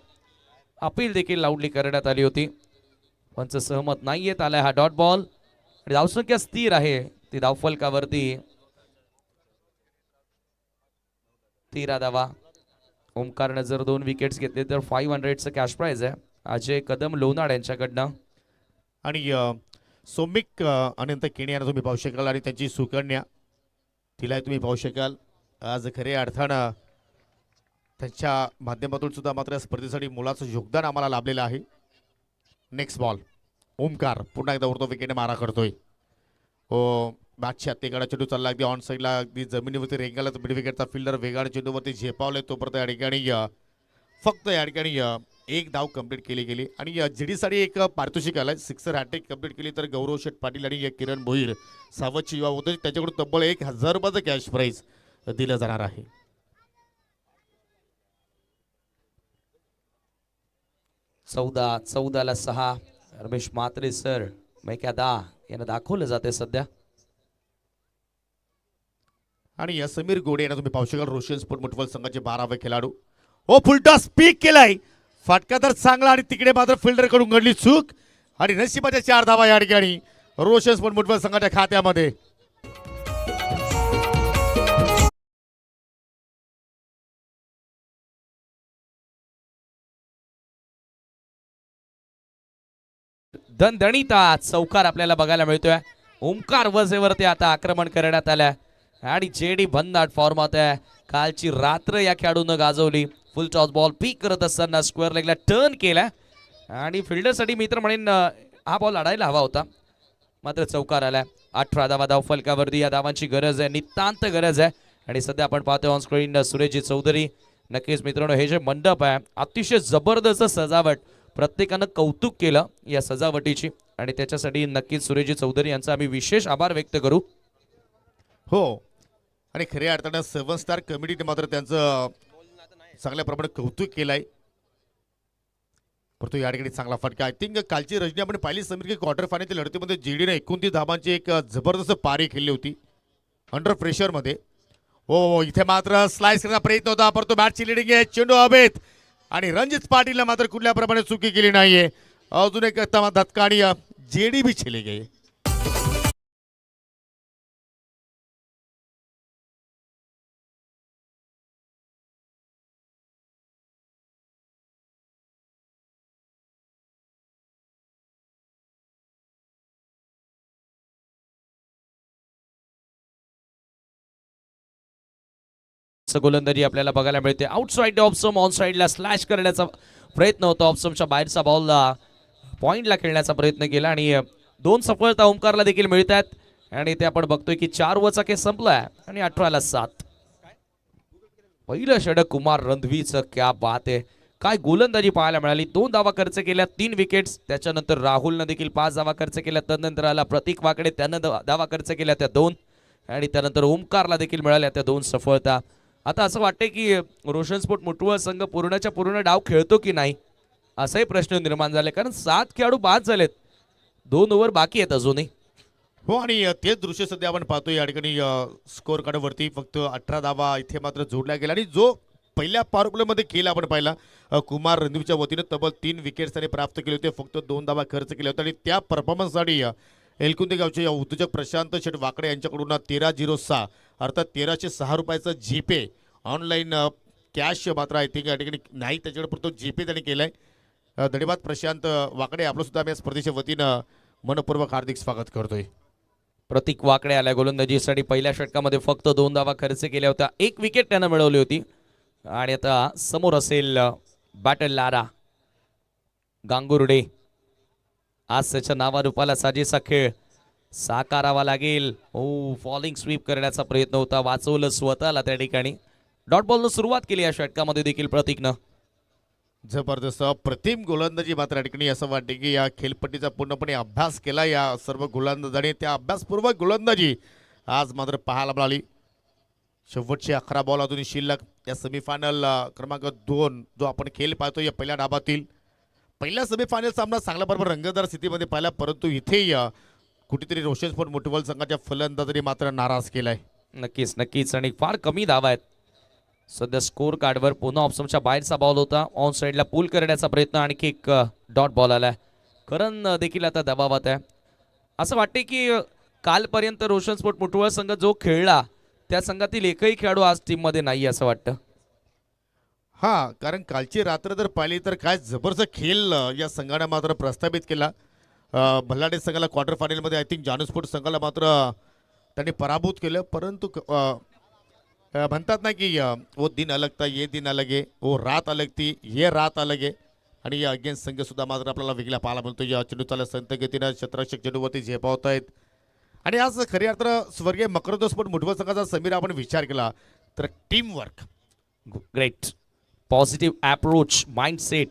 अपील देखील लाऊडली करण्यात आली होती. पंच सहमत नाही येत आलाय हा डॉट बॉल आणि धावसंख्या स्थिर आहे ती धावफलकावरती 13 धावा. ओमकारनं जर 2 विकेट्स घेतले तर 500चं कॅश प्राइज आहे अजय कदम लोणाड यांच्याकडनं. आणि सौमिक अनंत केणी यांना तुम्ही पाहू शकाल आणि त्यांची सुकन्या तिला तुम्ही पाहू शकाल. आज खऱ्या अर्थानं त्यांच्या माध्यमातून सुद्धा मात्र या स्पर्धेसाठी मुलाचं योगदान आम्हाला लाभलेलं आहे. नेक्स्ट बॉल ओमकार पुन्हा एकदा उरतो विकेटने मारा करतोय. हो, मॅचच्या हत्तीकडा चेंडू चालला अगदी ऑन साईडला, अगदी जमिनीवरती रेंगाला मिड विकेटचा फिल्डर वेगाने चेंडूवरती झेपावले तोपर्यंत या ठिकाणी फक्त या ठिकाणी एक धाव कंप्लीट केली गेली. आणि जीडीसाठी एक पारितोषिक आलाय. सिक्सर हॅट्रिक कंप्लीट केली तर गौरव शेठ पाटील आणि किरण भोईर सावधची युवा होते त्याच्याकडून तब्बल 1000 रुपयाचं कॅश प्राइज दिलं जाणार आहे. चौदाला 6 रमेश म्हात्रे सर मैक्यादा यांना दाखवलं जाते सध्या. आणि समीर गोडे यांना तुम्ही पाहू शकाल रोशन स्पोर्ट मुठवल संघाचे 12वे खेळाडू. हो, फुलटॉस पीक केलाय, फटका तर चांगला आणि तिकडे मात्र फिल्डर कडून घडली चूक आणि नशिबाच्या 4 धावा या ठिकाणी रोशन स्पोर्ट मुठवल संघाच्या खात्यामध्ये. दणदणीता चौकार आपल्याला बघायला मिळतोय. ओमकार वजेवरती आता आक्रमण करण्यात आलं आणि जेडी भन्नाट फॉर्मात आहे. कालची रात्र या खेळाडूनं गाजवली. फुल टॉस बॉल पीक करत असताना स्क्वेअर लेगला टर्न केला आणि फिल्डरसाठी मी तर म्हणेन हा बॉल अडायला हवा होता, मात्र चौकार आलाय. 18 धावा धावफलकावरती. या धावांची गरज आहे, नितांत गरज आहे. आणि सध्या आपण पाहतोय ऑन स्क्रीन सुरेशजी चौधरी. नक्कीच मित्रांनो, हे जे मंडप आहे अतिशय जबरदस्त सजावट, प्रत्येकानं कौतुक केलं या सजावटीची आणि त्याच्यासाठी नक्कीच सुरेशजी चौधरी यांचा आम्ही विशेष आभार व्यक्त करू. हो, आणि खऱ्या अर्थानं 7 स्टार कमिटीने मात्र त्यांचं चांगल्या प्रमाणात कौतुक केलंय. परंतु या ठिकाणी चांगला फटका. आय थिंक कालची रजनी आपण पाहिली समीर की क्वार्टर फायनलच्या लढतीमध्ये जेडीने 29 धावांची एक जबरदस्त पारी खेळली होती अंडर प्रेशरमध्ये. हो, इथे मात्र स्लाइस करण्याचा प्रयत्न होता परंतु मॅचची लिडिंग आहे. चेंडू हवेत आणि रणजित पाटीलला मात्र कुठल्या प्रमाणे चुकी केली नाहीये. अजून एक धक्का आणि जेडी भी चले गए. गोलंदाजी आपल्याला बघायला मिळते. आउटसाइड ऑफसम ऑन साइडला स्लॅश करण्याचा प्रयत्न होता. ऑफसमच्या बाहेरचा बॉलला पॉइंटला खेळण्याचा प्रयत्न केला आणि 2 सफलता ओमकारला देखील मिळतात. आणि ते आपण बघतोय की 4 वचा केस संपलाय आणि 18ला 7. पहिलं षटक कुमार रणधवीचं, क्या बात आहे. काय गोलंदाजी पाहायला मिळाली. 2 धावा खर्च केल्या, 3 विकेट्स. त्याच्यानंतर राहुलनं देखील 5 धावा खर्च केल्या. त्यानंतर आला प्रतीक वाकडे, त्यानं धावा खर्च केल्या त्या 2 आणि त्यानंतर ओमकारला देखील मिळाल्या त्या 2 सफलता. आता असं वाटतंय की रोशन स्पोर्ट मुठवल संघ पूर्णच्या पूर्ण डाव खेळतो की नाही असाही प्रश्न निर्माण झाले, कारण 7 खेळाडू बाद झालेत. 2 ओव्हर बाकी आहेत अजूनही. हो आणि तेच दृश्य सध्या आपण पाहतो या ठिकाणी स्कोर कार्डवरती फक्त 18 धावा इथे मात्र जोडल्या गेल्या आणि जो पहिल्या पॉवर प्लेमध्ये खेळ आपण पाहिला कुमार रणदीपच्या वतीनं तब्बल 3 विकेट्स त्याने प्राप्त केले होते, फक्त 2 धावा खर्च केले होते आणि त्या परफॉर्मन्ससाठी एलकुंदे गावचे उद्योजक प्रशांत शेठ वाकडे यांच्याकडून 1306 अर्थात 1306 रुपयाचं जीपे ऑनलाईन कॅश मात्र आय थिंक या ठिकाणी नाही, त्याच्याकडे परत जीपे त्यांनी केलाय. धन्यवाद प्रशांत वाकडे, आपलं सुद्धा आम्ही या स्पर्धेच्या वतीनं मनपूर्वक हार्दिक स्वागत करतोय. प्रतीक वाकडे आलाय गोलंदाजीसाठी. पहिल्या षटकामध्ये फक्त 2 धावा खर्च केल्या होत्या, 1 विकेट त्यानं मिळवली होती. आणि आता समोर असेल बॅटल लारा गांगुर्डे. आज त्याच्या नावारूपाला साजेसा खेळ साकारावा लागेल. फॉलिंग स्वीप करण्याचा प्रयत्न होता, वाचवलं स्वतःला त्या ठिकाणी. डॉट बॉलनं सुरुवात केली या षटकामध्ये देखील प्रतीकनं. जबरदस्त प्रतिम गोलंदाजी मात्र या ठिकाणी असं वाटते की या खेळपट्टीचा पूर्णपणे अभ्यास केला या सर्व गोलंदाजांनी. त्या अभ्यासपूर्वक गोलंदाजी आज मात्र पाहायला मिळाली. शेवटचे 11 बॉल अजून शिल्लक. या सेमीफायनल क्रमांक 2 जो आपण खेळ पाहतो या पहिल्या डाबातील पहिला सेमीफायनल सामना चांगला बरोबर रंगतदार स्थितीमध्ये पाहिला, परंतु इथे कुठेतरी रोशन स्पोर्ट मुठवल संघाच्या फलंदाजांनी मात्र नाराज केलाय. नक्कीच नक्कीच आणि फार कमी धावा आहेत सध्या स्कोर कार्डवर. पुन्हा ऑप्शनच्या बाहेरचा बॉल होता, ऑन साईडला पूल करण्याचा प्रयत्न, आणखी एक डॉट बॉल आलाय. करण देखील आता दबावात आहे. असं वाटते की कालपर्यंत रोशन स्पोर्ट मुठवळ संघ जो खेळला त्या संघातील एकही खेळाडू आज टीम मध्ये नाही असं वाटतं. हा, कारण कालची रात्र जर पाहिली तर काय जबरदस्त खेळ या संघाने मात्र प्रस्थापित केला. भल्लाडे संघाला क्वार्टर फायनलमध्ये आय थिंक जानू स्पोर्ट संघाला मात्र त्यांनी पराभूत केलं, परंतु म्हणतात ना की वो दिन अलग था ये दिन अलग आहे, वो रात अलग थी ये रात अलग आहे. आणि या अगेन्स्ट संघ सुद्धा मात्र आपल्याला वेगळा पाहायला मिळतो. या चेंडूला संत गतीनं शतरक्षक चेंडूवरती झेपावत आहेत. आणि आज खरी अर्थ स्वर्गीय मकरंद स्पोर्ट मुठवळ संघाचा समीर आपण विचार केला तर team work, great positive approach, mindset.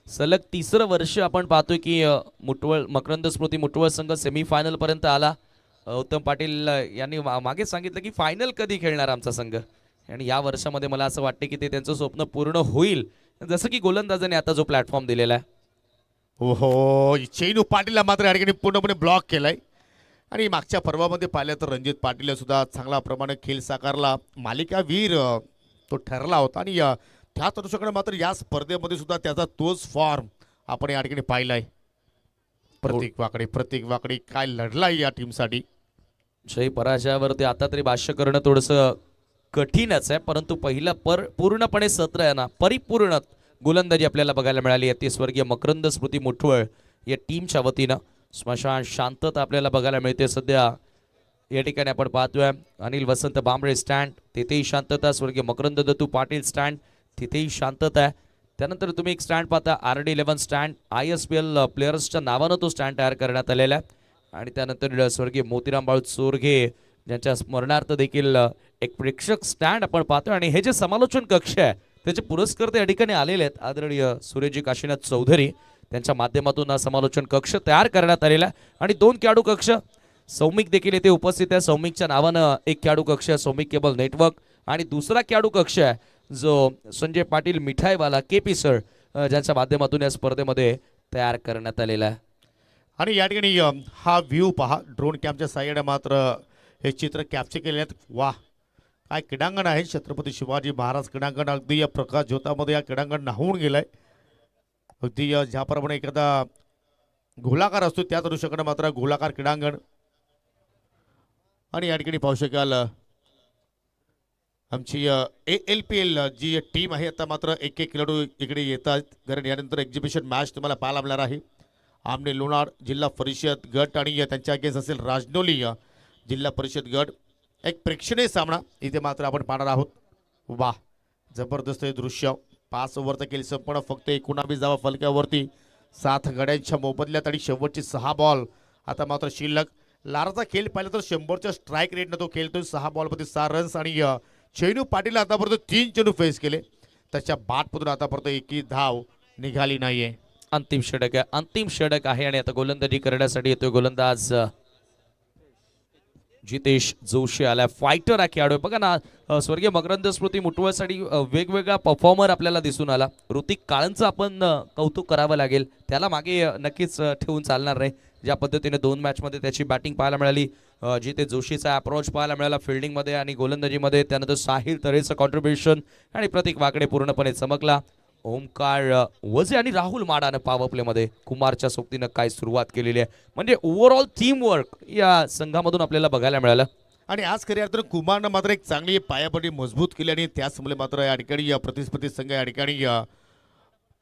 सलग तिसरं वर्ष आपण पाहतोय की मुठवळ मकरंद स्मृती मुठवळ संघ सेमीफायनल पर्यंत आला. उत्तम पाटील यांनी मागे सांगितलं की फायनल कधी खेळणार आमचा संघ, आणि या वर्षामध्ये मला असं वाटतं की ते त्यांचं स्वप्न पूर्ण होईल, जसं की गोलंदाजाने आता जो प्लॅटफॉर्म दिलेला आहे. हो, चेनू पाटीलला मात्र या ठिकाणी पूर्णपणे ब्लॉक केलाय. आणि मागच्या पर्वामध्ये पाहिलं तर रणजित पाटील सुद्धा चांगला प्रमाणे खेळ साकारला, मालिकावीर तो ठरला होता. आणि त्याच अनुषंगाने मात्र या स्पर्धेमध्ये सुद्धा त्याचा तोच फॉर्म आपण या ठिकाणी पाहिलाय. प्रतीक वाकडे काय लढलाय या टीमसाठी. जय पराजयावरती आता तरी भाष्य करणं थोडंसं कठीणच आहे, परंतु पहिलं पूर्णपणे सत्र आहे ना, परिपूर्ण गोलंदाजी आपल्याला बघायला मिळाली आहे ती स्वर्गीय मकरंद स्मृती मुठवळ या टीमच्या वतीनं. स्मशान शांतता आपल्याला बघायला मिळते सध्या या ठिकाणी. आपण पाहतोय अनिल वसंत बांबळे स्टँड, तिथेही शांतता. स्वर्गीय मकरंद दत्तू पाटील स्टँड, तिथेही शांतता आहे. त्यानंतर तुम्ही एक स्टँड पाहता RD11 स्टँड, ISPL प्लेयर्सच्या नावानं तो स्टँड तयार करण्यात आलेला आहे. आणि त्यानंतर स्वर्गीय मोतीराम बाळू चोरघे ज्यांच्या स्मरणार्थ देखील एक प्रेक्षक स्टँड आपण पाहतोय. आणि हे जे समालोचन कक्ष आहे त्याचे पुरस्कर्ते या ठिकाणी आलेले आहेत. आदरणीय सूर्यजी काशीनाथ चौधरी त्यांच्या माध्यमातून हा समालोचन कक्ष तयार करण्यात आलेला आहे. आणि 2 खेळाडू कक्ष, सौमिक देखील येथे उपस्थित आहे. सौमिकच्या नावानं एक खेळाडू कक्ष आहे, सौमिक केबल नेटवर्क. आणि दुसरा खेळाडू कक्ष आहे जो संजय पाटील मिठाईवाला KP सर ज्यांच्या माध्यमातून या स्पर्धेमध्ये तयार करण्यात आलेला आहे. आणि या ठिकाणी हा व्ह्यू पहा, ड्रोन कॅमच्या साह्याने मात्र हे चित्र कॅप्चर केले आहेत. वाह, काय क्रीडांगण आहे छत्रपती शिवाजी महाराज क्रीडांगण. अगदी या प्रकाश ज्योतामध्ये या क्रीडांगण न्हावून गेलंय. अगदी ज्याप्रमाणे एखादा गोलाकार असतो त्याच अनुषंगाने मात्र गोलाकार क्रीडांगण. आणि या ठिकाणी पाहू शकाल आमची ALPL जी टीम आहे आता मात्र एक खेळाडू इकडे येतात, कारण यानंतर एक्झिबिशन मॅच तुम्हाला पाहायला मिळणार आहे. आमने लोणार जिल्हा परिषद गट आणि त्यांच्या अगेन्स्ट असेल राजनोली जिल्हा परिषद गट. एक प्रेक्षणीय सामना इथे मात्र आपण पाहणार आहोत. वाह, जबरदस्त हे दृश्य. 5 ओव्हरचा खेळ संपन्न, फक्त 19 धावा फलकावरती, 7 गड्यांच्या मोबदल्यात आणि शेवटचे 6 बॉल आता मात्र शिल्लक. लाराचा खेळ पाहिला तर 100च्या स्ट्राईक रेटनं तो खेळतोय. 6 बॉलमध्ये 6 रन्स. आणि चेनू पाटील आतापर्यंत 3 चेंडू फेस केले, त्याच्या बाटमधून आतापर्यंत एकही धाव निघाली नाहीये. अंतिम षटक आहे आणि आता गोलंदाजी करण्यासाठी येतोय गोलंदाज जितेश जोशी आलाय. फायटर हा खेळाडू बघा ना. स्वर्गीय मकरंद स्मृती मुठवळसाठी वेगवेगळा परफॉर्मर आपल्याला दिसून आला. ऋतिक काळंचं आपण कौतुक करावं लागेल, त्याला मागे नक्कीच ठेवून चालणार नाही. ज्या पद्धतीने 2 मॅचमध्ये त्याची बॅटिंग पाहायला मिळाली, जिथे जोशीचा अप्रोच पाहायला मिळाला फिल्डिंगमध्ये आणि गोलंदाजीमध्ये, त्यानंतर साहिल तरेचं कॉन्ट्रीब्युशन आणि प्रतीक वाकडे पूर्णपणे चमकला. ओमकार वजे आणि राहुल माडानं पॉवर प्लेमध्ये कुमारच्या सोबतीनं काय सुरुवात केलेली आहे. म्हणजे ओव्हरऑल टीम वर्क या संघामधून आपल्याला बघायला मिळालं. आणि आज खऱ्या अर्थानं कुमारनं मात्र एक चांगली पायापट्टी मजबूत केली आणि त्याचमुळे मात्र या ठिकाणी प्रतिस्पर्धी संघ या ठिकाणी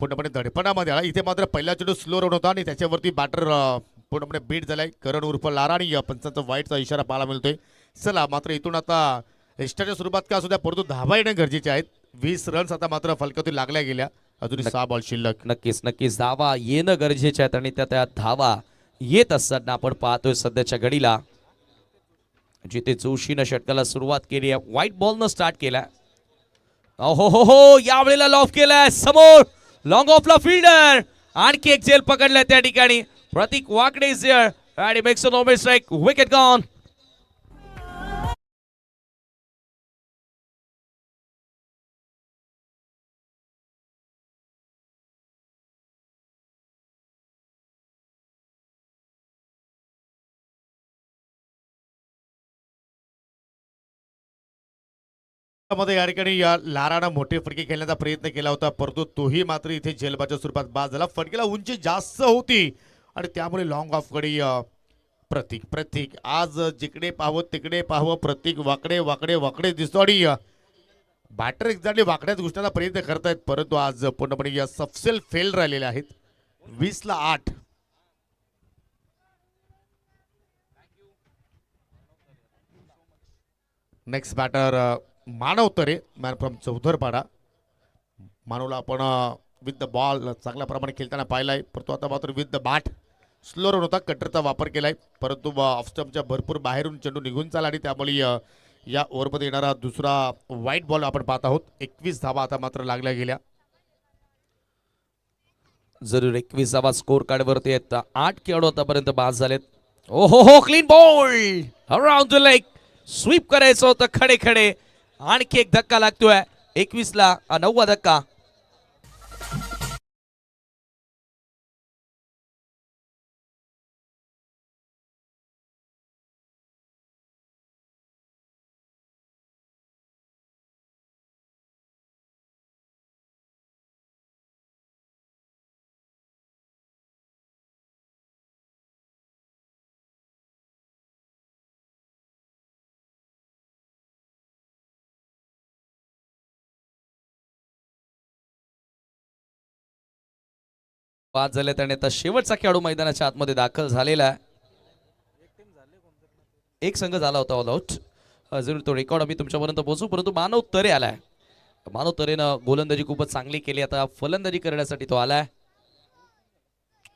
पूर्णपणे धडपणामध्ये आला. इथे मात्र पहिला चेंडू स्लो रन होता आणि त्याच्यावरती बॅटर पूर्णपणे बीट झालाय. करण उर्फ लारा आणि पंचांचा वाईटचा इशारा पाहायला मिळतोय. चला मात्र इथून आता एक्स्ट्राच्या स्वरूपात का सुद्धा परंतु धावा येणं गरजेचे आहेत. 20 रन्स आता मात्र फलकातून लागल्या गेल्या. अजूनही 6 बॉल शिल्लक. नक्कीच धावा येणं गरजेचे आहेत आणि त्या धावा येत असताना आपण पाहतोय सध्याच्या घडीला जिथे जोशीनं षटकाला सुरुवात केली आहे, व्हाईट बॉलनं स्टार्ट केला. हो यावेळेला लॉफ केलाय समोर लॉंग ऑफला फिल्डर, आणखी एक झेल पकडलाय त्या ठिकाणी. प्रतीक वाकडे इज देअर आणि makes a no strike, wicket gone. मध्ये या ठिकाणी लारानं मोठे फटके खेळण्याचा प्रयत्न केला होता परंतु तोही मात्र इथे झेलबाच्या स्वरूपात बाद झाला. फटकेला उंची जास्त होती आणि त्यामुळे लॉंग ऑफ कडे प्रतीक आज जिकडे पाहावं तिकडे पाहावं प्रतीक वाकडे वाकडे वाकडे दिसतो आणि बॅटर एक्झॅक्टली वाकड्यात घुसण्याचा प्रयत्न करतायत परंतु आज पूर्णपणे या सफसेल फेल राहिलेले आहेत. 20 ला 8. Next batter Manav Tare, man from Chaudharpada. मानवला आपण विथ द बॉल चांगल्या प्रमाणे खेळताना पाहिलाय परंतु आता मात्र with the bat slow run होता. कटरचा वापर केलाय परंतु ऑफ स्टंपच्या भरपूर बाहेरून चेंडू निघून चालला आणि त्यामुळे या ओव्हरमध्ये येणारा दुसरा व्हाईट बॉल आपण पाहत आहोत. 21 धावा आता मात्र लागल्या गेल्या. जरूर 21 धावा स्कोर कार्ड वरती आहेत. 8 खेळाडू आतापर्यंत बाद झालेत. हो clean ball around the leg, sweep करायचं होतं खडे खडे. आणखी एक धक्का लागतोय. 21 ला 9वा धक्का. बाद झाले त्याने आता शेवटचा खेळाडू मैदानाच्या आतमध्ये दाखल झालेला आहे. एक संघ झाला होता ऑल आउट. जरूर तो रेकॉर्ड आम्ही तुमच्यापर्यंत पोहोचू परंतु मानव तरे आलाय. मानव तरेनं गोलंदाजी खूपच चांगली केली. आता फलंदाजी करण्यासाठी तो आलाय.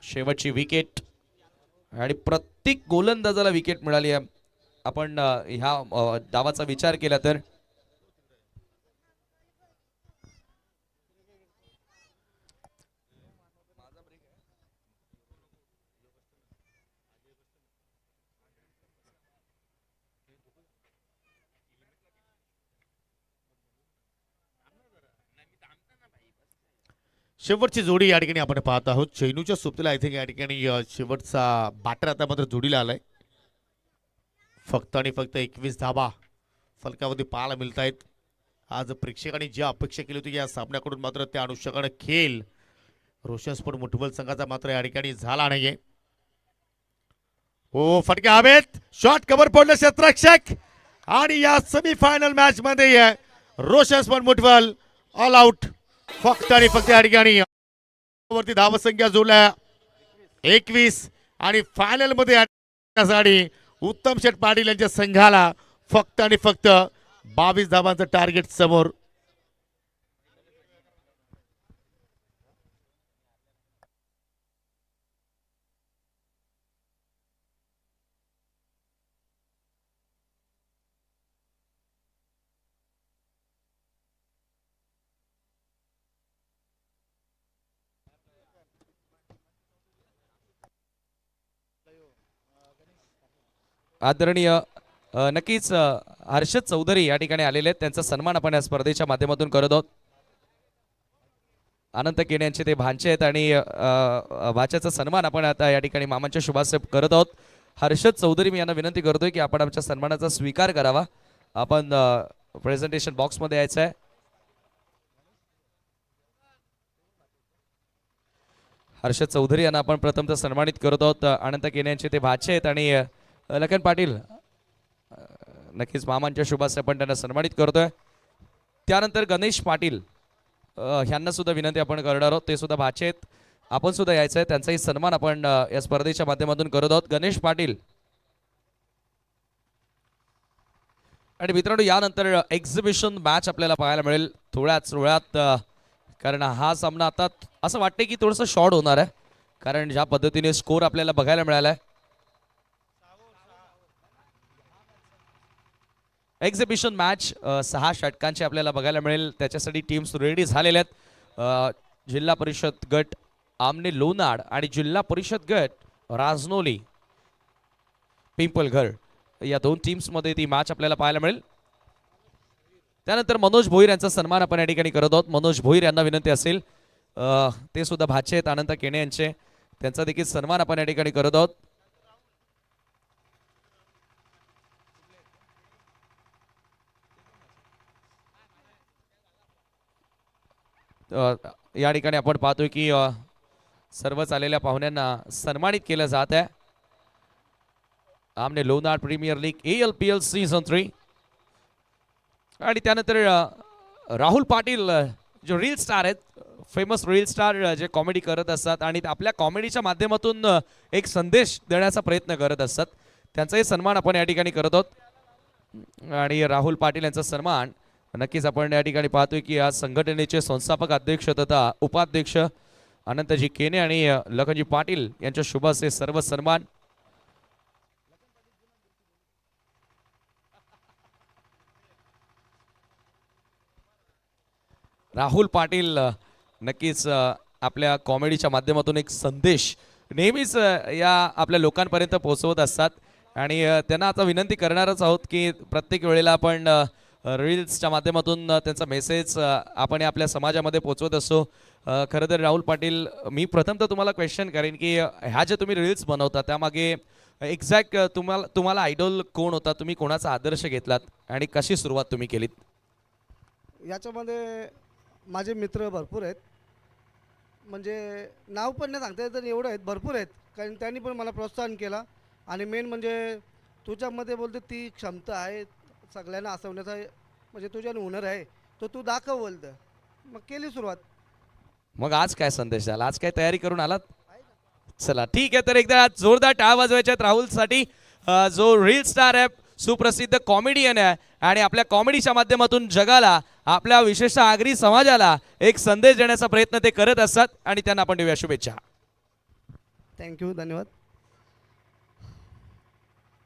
शेवटची विकेट आणि प्रत्येक गोलंदाजाला विकेट मिळाली आहे. आपण ह्या डावाचा विचार केला तर शेवटची जोडी या ठिकाणी आपण पाहत आहोत. चैनूच्या सोबतीला आय थिंक या ठिकाणी शेवटचा बॅटर आता मात्र जोडीला आलाय. फक्त आणि फक्त 21 धावा फलकावरती पाहायला मिळत आहेत. आज प्रेक्षकांनी जी अपेक्षा केली होती या सामन्याकडून मात्र त्या अनुषंगाने खेळ रोशन स्पोर्ट मुठबल संघाचा मात्र या ठिकाणी झाला नाहीये. हो फटके हवेत, शॉट कव्हर पडलं क्षेत्ररक्षक आणि या सेमीफायनल मॅच मध्ये रोशन स्पोर्ट मुठबल ऑल आउट. फक्त आणि फक्त या ठिकाणी वरती धावसंख्या जोडल्या 21 आणि फायनल मध्ये उत्तम शेठ पाटील यांच्या संघाला फक्त आणि फक्त 22 धावांचं टार्गेट समोर. आदरणीय नक्कीच हर्षद चौधरी या ठिकाणी आलेले आहेत. त्यांचा सन्मान आपण या स्पर्धेच्या माध्यमातून करत आहोत. अनंत केने यांचे ते भांचे आहेत आणि भाच्याचा सन्मान आपण आता या ठिकाणी मामांच्या शुभाशय करत आहोत. हर्षद चौधरी मी यांना विनंती करतोय की आपण आमच्या सन्मानाचा स्वीकार करावा. आपण प्रेझेंटेशन बॉक्समध्ये यायचं आहे. हर्षद चौधरी यांना आपण प्रथमतः सन्मानित करत आहोत. अनंत केने यांचे ते भाचे आहेत आणि लखन पाटील नक्कीच मामांच्या शुभाशय आपण त्यांना सन्मानित करतोय. त्यानंतर गणेश पाटील ह्यांना सुद्धा विनंती आपण करणार आहोत. ते सुद्धा भाचे आहेत. आपण सुद्धा यायचं आहे. त्यांचाही सन्मान आपण या स्पर्धेच्या माध्यमातून करत आहोत. गणेश पाटील आणि मित्रांनो यानंतर एक्झिबिशन मॅच आपल्याला पाहायला मिळेल थोड्याच वेळात. कारण हा सामना आता असं वाटतंय की थोडंसं शॉर्ट होणार आहे कारण ज्या पद्धतीने स्कोर आपल्याला बघायला मिळाला आहे. एक्झिबिशन मॅच 6 षटकांची आपल्याला बघायला मिळेल. त्याच्यासाठी टीम्स रेडी झालेल्या आहेत. जिल्हा परिषद गट आमने लोणाड आणि जिल्हा परिषद गट राजनोली पिंपलघर या 2 टीम्समध्ये ती मॅच आपल्याला पाहायला मिळेल. त्यानंतर मनोज भोईर यांचा सन्मान आपण या ठिकाणी करत आहोत. मनोज भोईर यांना विनंती असेल ते सुद्धा भाचे आहेत अनंत केने यांचे. त्यांचा देखील सन्मान आपण या ठिकाणी करत आहोत. या ठिकाणी आपण पाहतोय की सर्वच आलेल्या पाहुण्यांना सन्मानित केलं जात आहे. आमने लोणाड प्रीमियर लीग ALPL सीझन 3 आणि त्यानंतर राहुल पाटील जो रील स्टार आहेत, फेमस रील स्टार जे कॉमेडी करत असतात आणि आपल्या कॉमेडीच्या माध्यमातून एक संदेश देण्याचा प्रयत्न करत असतात. त्यांचाही सन्मान आपण या ठिकाणी करत आहोत. आणि राहुल पाटील यांचा सन्मान नक्कीच आपण या ठिकाणी पाहतोय की या संघटनेचे संस्थापक अध्यक्ष तथा उपाध्यक्ष अनंतजी केने आणि लखनजी पाटील यांच्या शुभाशय सर्व सन्मान. राहुल पाटील नक्कीच आपल्या कॉमेडीच्या माध्यमातून एक संदेश नेहमीच या आपल्या लोकांपर्यंत पोहोचवत असतात आणि त्यांना आता विनंती करणारच आहोत की प्रत्येक वेळेला आपण रील्सच्या माध्यमातून त्यांचा मेसेज आपण आपल्या समाजामध्ये पोहोचवत असतो. खरं तर राहुल पाटील मी प्रथमतः तुम्हाला क्वेश्चन करेन की ह्या जे तुम्ही रील्स बनवता त्यामागे एक्झॅक्ट तुम्हाला आयडॉल कोण होता, तुम्ही कोणाचा आदर्श घेतलात आणि कशी सुरुवात तुम्ही केलीत? याच्यामध्ये माझे मित्र भरपूर आहेत. म्हणजे नाव पण नाही सांगता येत तर एवढं आहेत, भरपूर आहेत. कारण त्यांनी पण मला प्रोत्साहन केला आणि मेन म्हणजे तुझ्यामध्ये बोलते ती क्षमता आहे सगळ्यांना हसवण्याचा, म्हणजे तुझ्याने हुनर आहे तो तू दाखव बोलतं. मग केली सुरुवात. मग आज काय संदेश झाला, आज काय तयारी करून आलात? चला ठीक आहे, तर एकदा जोरदार टाळ वाजवायच्यात राहुलसाठी जो रील स्टार आहे, सुप्रसिद्ध कॉमेडियन आहे आणि आपल्या कॉमेडीच्या माध्यमातून जगाला, आपल्या विशेषतः आगरी समाजाला एक संदेश देण्याचा प्रयत्न ते करत असतात आणि त्यांना आपण देऊया शुभेच्छा. थँक्यू, धन्यवाद.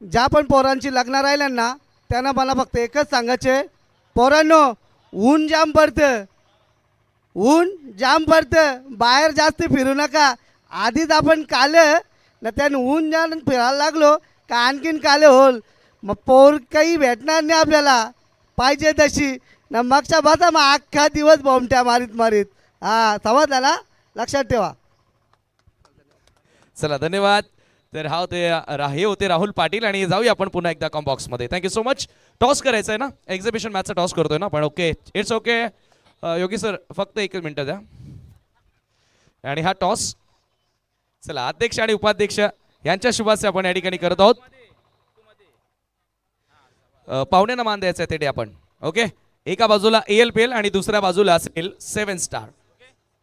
ज्या पण पोरांची लग्न राहिल्यांना त्यांना मला फक्त एकच सांगायचे, पोरांनो ऊन जाम पडतं, ऊन जाम पडतं, बाहेर जास्त फिरू नका. आधीच आपण कालं ना त्यानं ऊन जाम फिरायला लागलो का आणखीन काले होल, मग पोर काही भेटणार नाही आपल्याला पाहिजे तशी ना. मागच्या बाता मग अख्खा दिवस बोमट्या मारीत मारीत. हा समजला ना, लक्षात ठेवा. चला धन्यवाद. तर हे होते राहुल पाटील आणि जाऊया आपण पुन्हा एकदा कॉम्बॉक्स मध्ये. Thank you so much. टॉस करायचं आहे ना, एक्झिबिशन मॅचचा टॉस करतोय ना आपण. Okay, it's okay. Yogi sir फक्त 1 मिनिट द्या. आणि हा टॉस चला अध्यक्ष आणि उपाध्यक्ष यांच्या शुभाशय आपण या ठिकाणी करत आहोत. पाहुण्यांना मान द्यायचा आहे ते आपण. ओके, एका बाजूला ALPL आणि दुसऱ्या बाजूला असेल 7 स्टार.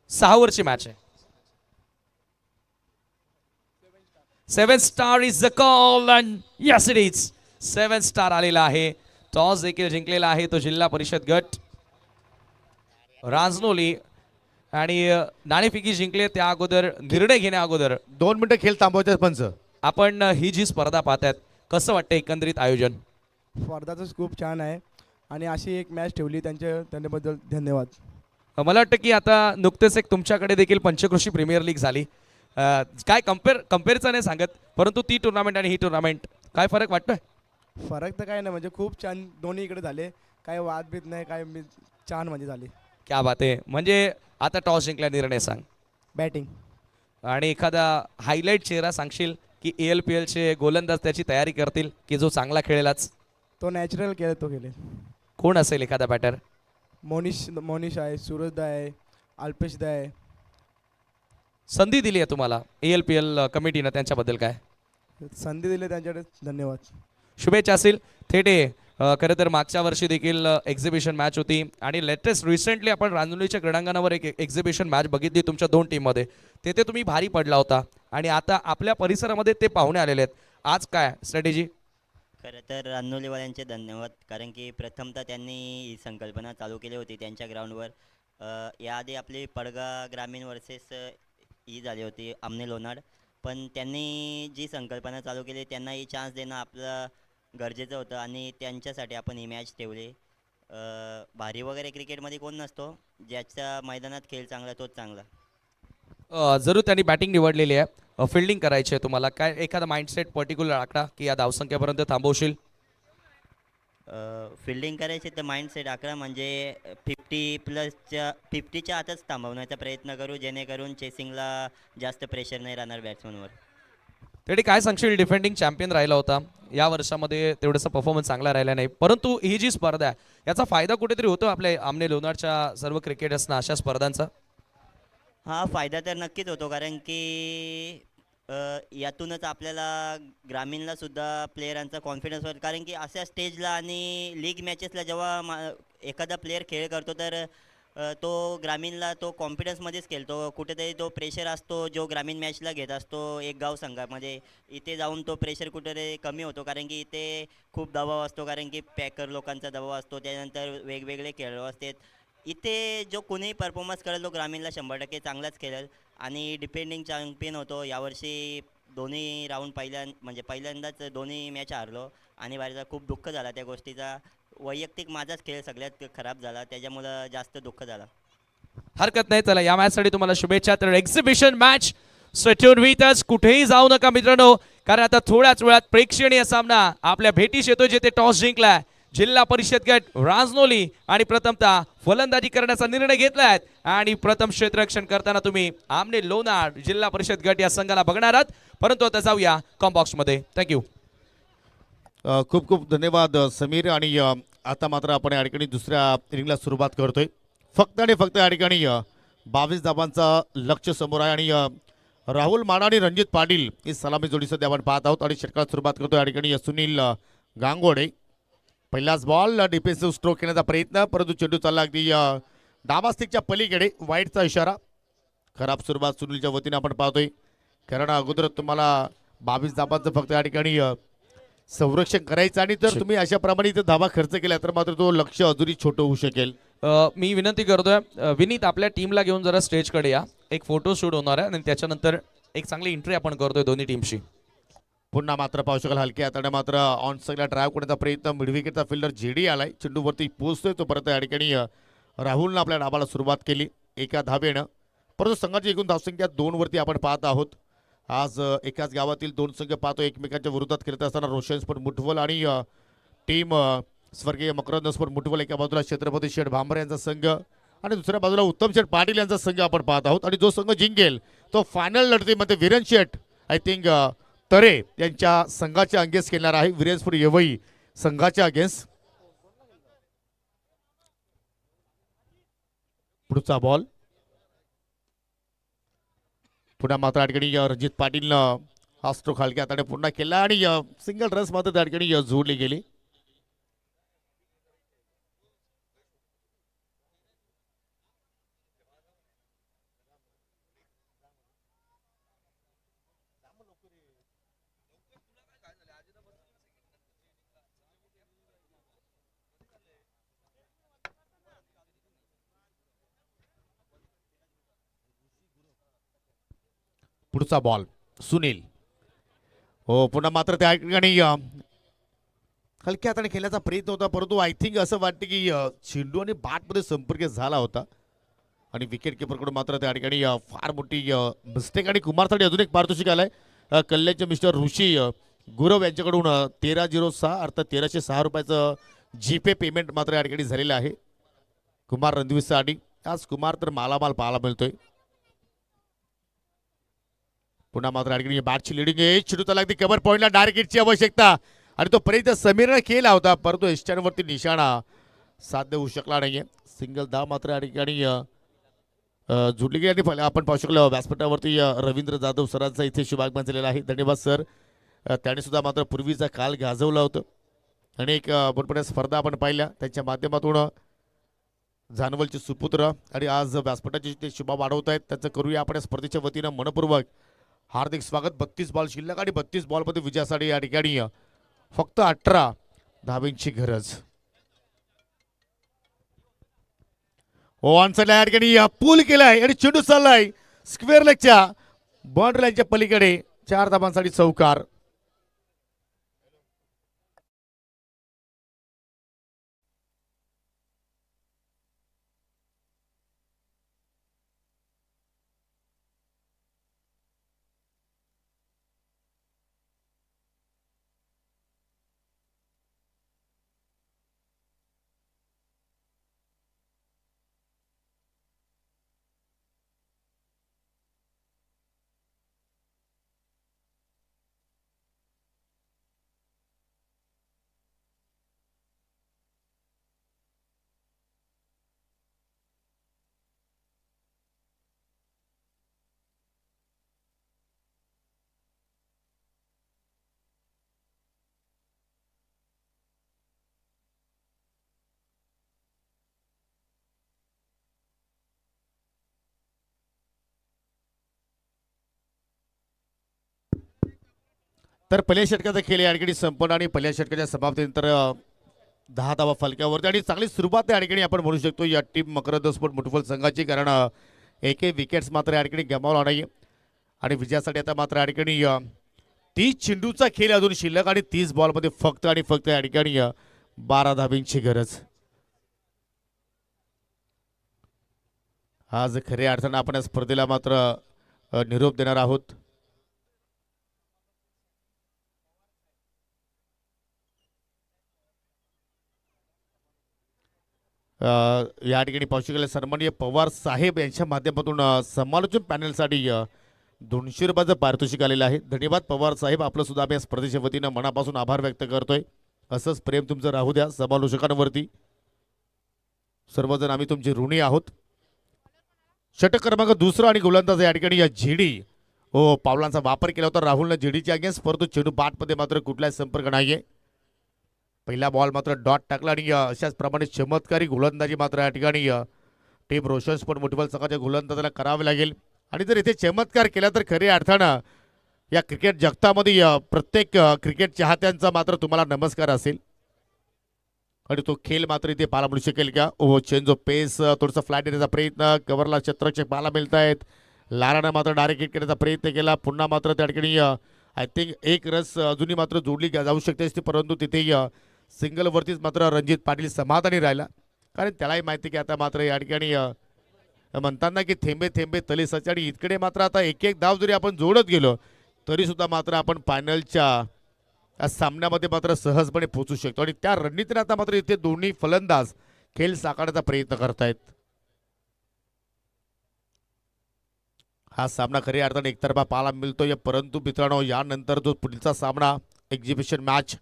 6 ओव्हरची मॅच आहे. 7 star is the call and yes it is. 7 star आलेला आहे. टॉस देखील जिंकलेला आहे तो जिल्हा परिषद गट राजनोली आणि नाणेफेकी जिंकले त्या अगोदर, निर्णय घेण्या अगोदर 2 मिनिटं खेळ थांबवायचे पंच. आपण ही जी स्पर्धा पाहतायत कसं वाटतं एकंदरीत आयोजन? स्पर्धाच खूप छान आहे आणि अशी एक मॅच ठेवली त्यांच्याबद्दल धन्यवाद. मला वाटतं की आता नुकतेच एक तुमच्याकडे देखील पंचक्रोशी प्रीमियर लीग झाली. काय कंपेअरचं नाही सांगत, परंतु ती टुर्नामेंट आणि ही टुर्नामेंट काय फरक वाटतोय? फरक तर काय नाही, म्हणजे खूप छान दोन्ही इकडे झाले, काय वादभीत नाही, काय छान म्हणजे झाली. क्या बात आहे. म्हणजे आता टॉस जिंकला, निर्णय सांग. बॅटिंग. आणि एखादा हायलाईट चेहरा सांगशील की ALPL चे गोलंदाज त्याची तयारी करतील की जो चांगला खेळेल आज? तो नॅचरल केलं, तो केले. कोण असेल एखादा बॅटर? मोनिश आहे, सूरजदा आहे, अल्पेशदा आहे. संधी दिली आहे तुम्हाला ALPL कमिटीनं, त्यांच्याबद्दल काय? संधी दिली त्यांच्याकडे, धन्यवाद. शुभेच्छा असतील. थेटे खरं तर मागच्या वर्षी देखील एक्झिबिशन मॅच होती आणि लेटेस्ट रिसेंटली आपण रांजणीच्या क्रीडांगणावर एक एक्झिबिशन मॅच बघितली तुमच्या 2 टीममध्ये. तेथे तुम्ही भारी पडला होता आणि आता आपल्या परिसरामध्ये ते पाहुणे आलेले आहेत. आज काय स्ट्रॅटेजी? खरं तर रानोलीवाल्यांचे धन्यवाद, कारण की प्रथमतः त्यांनी ही संकल्पना चालू केली होती त्यांच्या ग्राउंडवर. याआधी आपली पडगा ग्रामीण वर्सेस ही झाली होती आमने लोणाड, पण त्यांनी जी संकल्पना चालू केली त्यांना ही चान्स देणं आपलं गरजेचं होतं आणि त्यांच्यासाठी आपण ही मॅच ठेवली. भारी वगैरे क्रिकेटमध्ये कोण नसतो, ज्याच्या मैदानात खेळ चांगला तोच चांगला. जरूर त्यांनी बॅटिंग निवडलेली आहे. फिल्डिंग करायची आहे तुम्हाला. काय एखादा माइंडसेट पर्टिक्युलर आकडा की या धावसंख्येपर्यंत थांबवशील? फिल्डिंग करायची तर माइंडसेट आकडा म्हणजे 50च्या आतच थांबवण्याचा प्रयत्न करू, जेणेकरून चेसिंगला जास्त प्रेशर नाही राहणार बॅट्समनवर. तेवढी काय सांगशील? डिफेंडिंग चॅम्पियन राहिला होता, या वर्षामध्ये तेवढासा परफॉर्मन्स चांगला राहिला नाही, परंतु ही जी स्पर्धा आहे याचा फायदा कुठेतरी होतो आपल्या आमने लोणारच्या सर्व क्रिकेटर्सना अशा स्पर्धांचा? हा फायदा तर नक्कीच होतो, कारण की यातूनच आपल्याला ग्रामीणला सुद्धा प्लेयरांचा कॉन्फिडन्स होईल, कारण की अशा स्टेजला आणि लीग मॅचेसला जेव्हा एखादा प्लेयर खेळ करतो तर तो ग्रामीणला तो कॉन्फिडन्समध्येच खेळतो. कुठेतरी तो प्रेशर असतो जो ग्रामीण मॅचला घेत असतो एक गाव संघामध्ये, इथे जाऊन तो प्रेशर कुठेतरी कमी होतो, कारण की इथे खूप दबाव असतो, कारण की पॅकर लोकांचा दबाव असतो, त्यानंतर वेगवेगळे खेळाडू असतात. इथे जो कोणीही परफॉर्मन्स करेल तो ग्रामीणला 100% चांगलाच खेळेल आणि डिफेंडिंग चॅम्पियन होतो. यावर्षी दोन्ही राऊंड पहिल्यांदाच दोन्ही मॅच हारलो आणि बाहेरचा खूप दुःख झाला त्या गोष्टीचा. वैयक्तिक माझाच खेळ सगळ्यात खराब झाला, त्याच्यामुळं जास्त दुःख झाला. हरकत नाही. चला, या मॅचसाठी तुम्हाला शुभेच्छा. तर एक्झिबिशन मॅच स्टेट्यून विथच, कुठेही जाऊ नका मित्रांनो, कारण आता थोड्याच वेळात प्रेक्षणीय सामना आपल्या भेटीस येतो, जिथे टॉस जिंकलाय जिल्हा परिषद गट राजनोली आणि प्रथमतः फलंदाजी करण्याचा निर्णय घेतलाय आणि प्रथम क्षेत्ररक्षण करताना तुम्ही आमने लोणाड जिल्हा परिषद गट या संघाला बघणार आहात. परंतु आता जाऊया कॉम्बॉक्स मध्ये. थँक्यू. खूप खूप धन्यवाद समीर. आणि आता मात्र आपण या ठिकाणी दुसऱ्या इनिंगला सुरुवात करतोय. फक्त आणि फक्त या ठिकाणी 22 धावांचा लक्ष्य समोर आहे आणि राहुल माडा आणि रणजित पाटील ही सलामी जोडी सध्या आपण पाहत आहोत. आणि षटकाला सुरुवात करतोय या ठिकाणी सुनील गांगोडे. पहिलाच बॉल, डिफेन्सिव्ह स्ट्रोक घेण्याचा प्रयत्न, परंतु चेंडू चालला अगदी डाबास्टिकच्या पलीकडे, वाईटचा इशारा. खराब सुरुवात सुनीलच्या वतीने आपण पाहतोय, कारण अगोदर तुम्हाला 22 धावांचं फक्त या ठिकाणी संरक्षण करायचं आणि जर तुम्ही अशा प्रमाणे इथे धावा खर्च केला तर मात्र तो लक्ष अजूनही छोटं होऊ शकेल. मी विनंती करतोय विनीत, आपल्या टीमला घेऊन जरा स्टेजकडे या. एक फोटो शूट होणार आहे आणि त्याच्यानंतर एक चांगली एंट्री आपण करतोय दोन्ही टीमशी. पुन्हा मात्र पाहू शकाल हलक्या हाताने मात्र ऑन साईडला ड्राईव्ह करण्याचा प्रयत्न. मिडविकेटचा फिल्डर जेडी आलाय, चेंडूवरती पोहोचतोय तो परत. या ठिकाणी राहुलनं आपल्या डाबाला सुरुवात केली एका धावेनं, परंतु संघाची एकूण धावसंख्या 2 वरती आपण पाहत आहोत. आज एकाच गावातील 2 संघ पाहतो एकमेकांच्या विरोधात खेळत असताना. रोशन स्पोर्ट मुठवल आणि टीम स्वर्गीय मकरंद स्पोर्ट मुठवल एका बाजूला, छत्रपती शेठ भांबरे यांचा संघ आणि दुसऱ्या बाजूला उत्तम शेठ पाटील यांचा संघ आपण पाहत आहोत. आणि जो संघ जिंकेल तो फायनल लढतीमध्ये वीरेन शेठ आय थिंक तरे यांच्या संघाच्या अगेन्स्ट खेळणार आहे. विरेनपूर येवई संघाच्या अगेन्स्ट. पुढचा बॉल, पुन्हा मात्र या ठिकाणी रणजित पाटीलनं हा स्ट्रोक हलक्या हाताने पुन्हा केला आणि सिंगल रन्स मात्र त्या ठिकाणी जोडली गेली. पुढचा बॉल सुनील, हो पुन्हा मात्र त्या ठिकाणी हलक्या हाताने खेळण्याचा प्रयत्न होता, परंतु आय थिंक असं वाटतं की चेंडू आणि बॅटमध्ये संपर्क झाला होता आणि विकेट किपरकडून मात्र त्या ठिकाणी फार मोठी मिस्टेक. आणि कुमारसाठी अजून एक पारितोषिक आलंय कल्याणचे मिस्टर ऋषी गुरव यांच्याकडून 1306 अर्थात 1306 रुपयाचं जीपे पेमेंट मात्र या ठिकाणी झालेलं आहे कुमार रणदिवेसाठी. आज कुमार तर मालामाल पाहायला मिळतोय. पुन्हा मात्र या ठिकाणी बॅटची लिडिंग आहे. चेंडू लागते कव्हर पॉईंटला डायरेक्ट हिटची आवश्यकता आणि तो पर्यंत समीरने केला होता परंतु एस्टॅनवरती निशाणा साध्य होऊ शकला नाहीये. सिंगल धाव मात्र या ठिकाणी जुडली गेली आणि आपण पाहू शकलो व्यासपीठावरती रवींद्र जाधव सरांचा इथे शुभागमन झालेला आहे. धन्यवाद सर. त्याने सुद्धा मात्र पूर्वीचा काल गाजवला होतं. अनेक मोठमोठ्या स्पर्धा आपण पाहिल्या त्यांच्या माध्यमातून जानवलचे सुपुत्र आणि आज व्यासपीठाची ते शुभा वाढवत आहेत. त्यांचं करूया आपण या स्पर्धेच्या वतीनं मनपूर्वक हार्दिक स्वागत. 32 बॉल शिल्लक आणि 32 बॉलमध्ये विजयासाठी या ठिकाणी फक्त 18 धावेंची गरज. या ठिकाणी पूल केलाय आणि चेंडू चाललाय स्क्वेअर लेगच्या बाउंड्री लाईनच्या पलीकडे. 4 धावांसाठी चौकार. तर पहिल्या षटकाचा खेळ या ठिकाणी संपन्न आणि पहिल्या षटकाच्या समाप्तीनंतर 10 धावा फलक्यावरती आणि चांगली सुरुवात या ठिकाणी आपण म्हणू शकतो या टीम मकरंद स्पोर्ट मुठफुल संघाची. कारण एकही विकेट्स मात्र या ठिकाणी गमावला नाही आणि विजयासाठी आता मात्र या ठिकाणी 30 चेंडूचा खेळ अजून शिल्लक आणि 30 बॉलमध्ये फक्त आणि फक्त या ठिकाणी 12 धाब्यांची गरज. आज खऱ्या अर्थानं आपण या स्पर्धेला मात्र निरोप देणार आहोत. या ठिकाणी पाहू शकाल सन्माननीय पवार साहेब यांच्या माध्यमातून समालोचन पॅनलसाठी 200 रुपयाचं पारितोषिक आलेलं आहे. धन्यवाद पवार साहेब. आपलं सुद्धा आम्ही या स्पर्धेच्या वतीनं मनापासून आभार व्यक्त करतोय. असंच प्रेम तुमचं राहू द्या समालोचकांवरती. सर्वजण आम्ही तुमचे ऋणी आहोत. षटक क्रमांक 2 आणि गोलंदाज या ठिकाणी या झेडी पावलांचा वापर केला होता राहुलनं झेडीच्या अगेन्स्ट परंतु चेंडू बॅटमध्ये मात्र कुठलाही संपर्क नाहीये. पहिला बॉल मात्र डॉट टाकला आणि अशाच प्रमाणे चमत्कारी गोलंदाजी मात्र या ठिकाणी टीम रोशन स्पोर्ट मुठबल संघाच्या गोलंदाजाला करावे लागेल. आणि जर इथे चमत्कार केला तर खऱ्या अर्थानं या क्रिकेट जगतामध्ये प्रत्येक क्रिकेट चाहत्यांचा मात्र तुम्हाला नमस्कार असेल. आणि तो खेळ मात्र इथे पाहायला मिळू शकेल का. चेंज ऑफ पेस थोडंसं फ्लॅट येण्याचा प्रयत्न कव्हरला क्षेत्ररक्षक पाहायला मिळत आहेत. लारानं मात्र डायरेक्ट हिट करण्याचा प्रयत्न केला. पुन्हा मात्र त्या ठिकाणी आय थिंक एक रस अजूनही मात्र जोडली जाऊ शकते असते परंतु तिथे सिंगलवरतीच मात्र रणजित पाटील समाधानी राहिला. कारण त्यालाही माहिती की आता मात्र या ठिकाणी म्हणताना की थेंबे थेंबे तले सच आणि इकडे मात्र आता एक एक धाव जरी आपण जोडत गेलो तरी सुद्धा मात्र आपण फायनलच्या सामन्यामध्ये मात्र सहजपणे पोहोचू शकतो. आणि त्या रणनीतीने आता मात्र इथे दोन्ही फलंदाज खेळ साकारण्याचा प्रयत्न करतायत. हा सामना खऱ्या अर्थाने एकतर्फा पाहायला मिळतोय परंतु मित्रांनो यानंतर जो पुढचा सामना एक्झिबिशन मॅच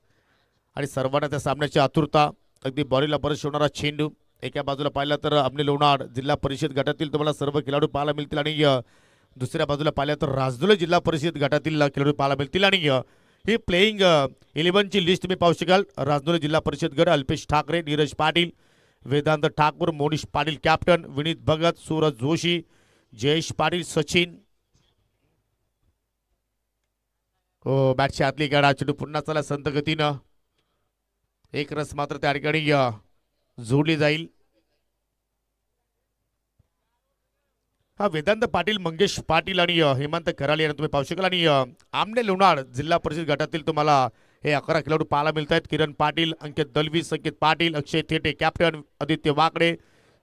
आणि सर्वांना त्या सामन्याची आतुरता. अगदी बॉलीला परत शिवणारा चेंडू एका बाजूला पाहिला तर अमने लोणार जिल्हा परिषद गटातील तुम्हाला सर्व खेळाडू पाहायला मिळतील आणि दुसऱ्या बाजूला पाहिलं तर राजदुला जिल्हा परिषद गटातील खेळाडू पाहायला मिळतील. आणि ही प्लेइंग 11ची लिस्ट तुम्ही पाहू शकाल. राजदुला जिल्हा परिषद गट अल्पेश ठाकरे, नीरज पाटील, वेदांत ठाकूर, मोनिश पाटील कॅप्टन, विनीत भगत, सूरज जोशी, जयेश पाटील, सचिन. बॅटच्या आतली गाडा चेंडू पुन्हा चला संत गतीनं. एक रस मात्र त्या ठिकाणी जोडली जाईल. हा वेदांत पाटील, मंगेश पाटील आणि हेमंत कराले यांना तुम्ही पाहू शकाल. आणि आमने लोणार जिल्हा परिषद गटातील तुम्हाला हे 11 खेळाडू पाहायला मिळत आहेत. किरण पाटील, अंकित दलवी, संकेत पाटील, अक्षय थेटे कॅप्टन, आदित्य वाकडे,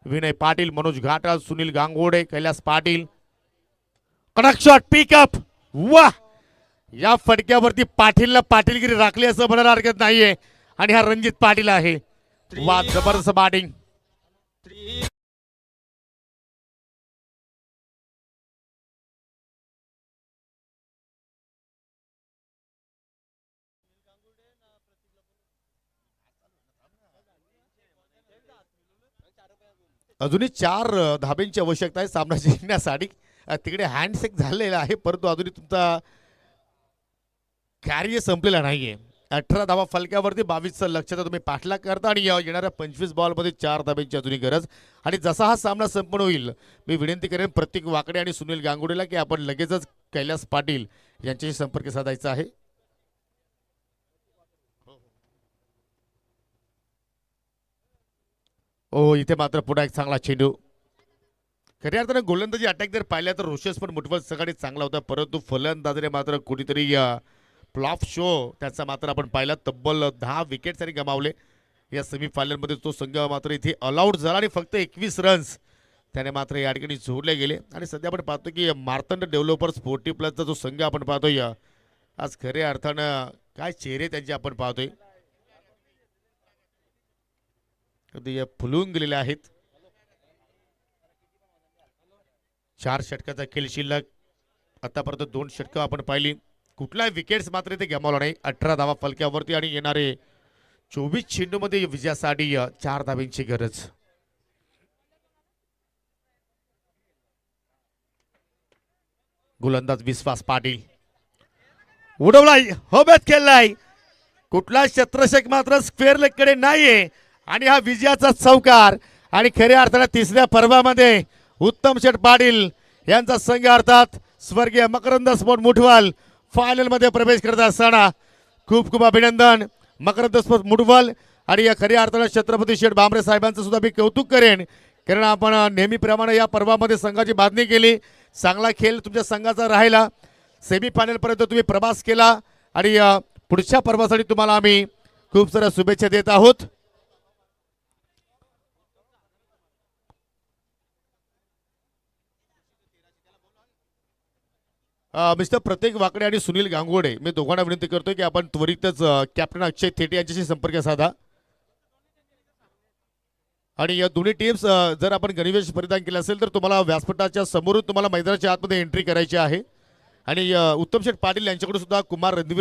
विनय पाटील, मनोज घाटाल, सुनील गांगोडे, कैलास पाटील. कडक शॉट पिकअप. वाह, या फटक्यावरती पाटीलला पाटीलगिरी राखली असं म्हणायला हरकत नाहीये. आणि हा रणजित पाटील आहे. वा, जबरदस्त बॅटिंग. अजूनही 4 धाब्यांची आवश्यकता आहे सामना जिंकण्यासाठी. तिकडे हँडसेक झालेला आहे परंतु अजूनही तुमचा कार्य संपलेला नाहीये. 18 धावा फलक्यावरती 22चं लक्ष्याचा तुम्ही पाठलाग करता आणि येणाऱ्या 25 बॉलमध्ये 4 धाब्यांची अजूनही गरज. आणि जसा हा सामना संपन्न होईल मी विनंती करेन प्रतीक वाकडे आणि सुनील गांगुडेला की आपण लगेचच कैलास पाटील यांच्याशी संपर्क साधायचा आहे. ओ इथे मात्र पुन्हा एक चांगला चेंडू. खऱ्या अर्थानं गोलंदाजी अटॅक जर पाहिला तर रोशस पण मुठवत सकाळी चांगला होता परंतु फलंदाजरे मात्र कुठेतरी फ्लॉप शो त्याचा मात्र आपण पाहिला. तब्बल 10 विकेट त्यांनी गमावले या सेमीफायनलमध्ये. तो संघ मात्र इथे ऑलआउट झाला आणि फक्त 21 रन्स त्याने मात्र या ठिकाणी जोडले गेले. आणि सध्या आपण पाहतो की मार्तंड डेव्हलपर्स 40 प्लसचा जो संघ आपण पाहतोय आज खऱ्या अर्थानं काय चेहरे त्यांचे आपण पाहतोय कधी फुलून गेलेले आहेत. 4 षटकाचा खेळ शिल्लक. आतापर्यंत 2 षटकं आपण पाहिली. कुठलाही विकेट्स मात्र इथे गमावला नाही. 18 धावा फलक्यावरती आणि येणारे 24 चेंडूमध्ये विजयासाठी 4 धाब्यांची गरज. गोलंदाज विश्वास पाटील उडवलाय हवेत खेळलाय. कुठला शत्रषक मात्र स्क्वेअर लेग कडे नाहीये आणि हा विजयाचा चौकार. आणि खऱ्या अर्थाने तिसऱ्या पर्वामध्ये उत्तम शेठ पाटील यांचा संघ अर्थात स्वर्गीय मकरंद स्पोर्ट मुठवाल फायनल मध्ये प्रवेश करत असताना खूप खूप अभिनंदन मकरंद स्पोर्ट मुठवाल. आणि या खऱ्या अर्थाने छत्रपती शेठ भामरे साहेबांचं सुद्धा मी कौतुक करेन कारण आपण नेहमीप्रमाणे या पर्वामध्ये संघाची बांधणी केली. चांगला खेळ तुमच्या संघाचा राहिला. सेमीफायनल पर्यंत तुम्ही प्रवास केला आणि पुढच्या पर्वासाठी तुम्हाला आम्ही खूप साऱ्या शुभेच्छा देत आहोत. मिस्टर प्रतीक वाकडे आणि सुनील गांगोडे मी दोघांना विनंती करतोय की आपण त्वरितच कॅप्टन अक्षय थेटे यांच्याशी संपर्क साधा. आणि या दोन्ही टीम्स जर आपण गणवेश परिधान केला असेल तर तुम्हाला व्यासपीठाच्या समोरून तुम्हाला मैदानाच्या आतमध्ये एंट्री करायची आहे. आणि उत्तम शेठ पाटील यांच्याकडून सुद्धा कुमार रणदिवे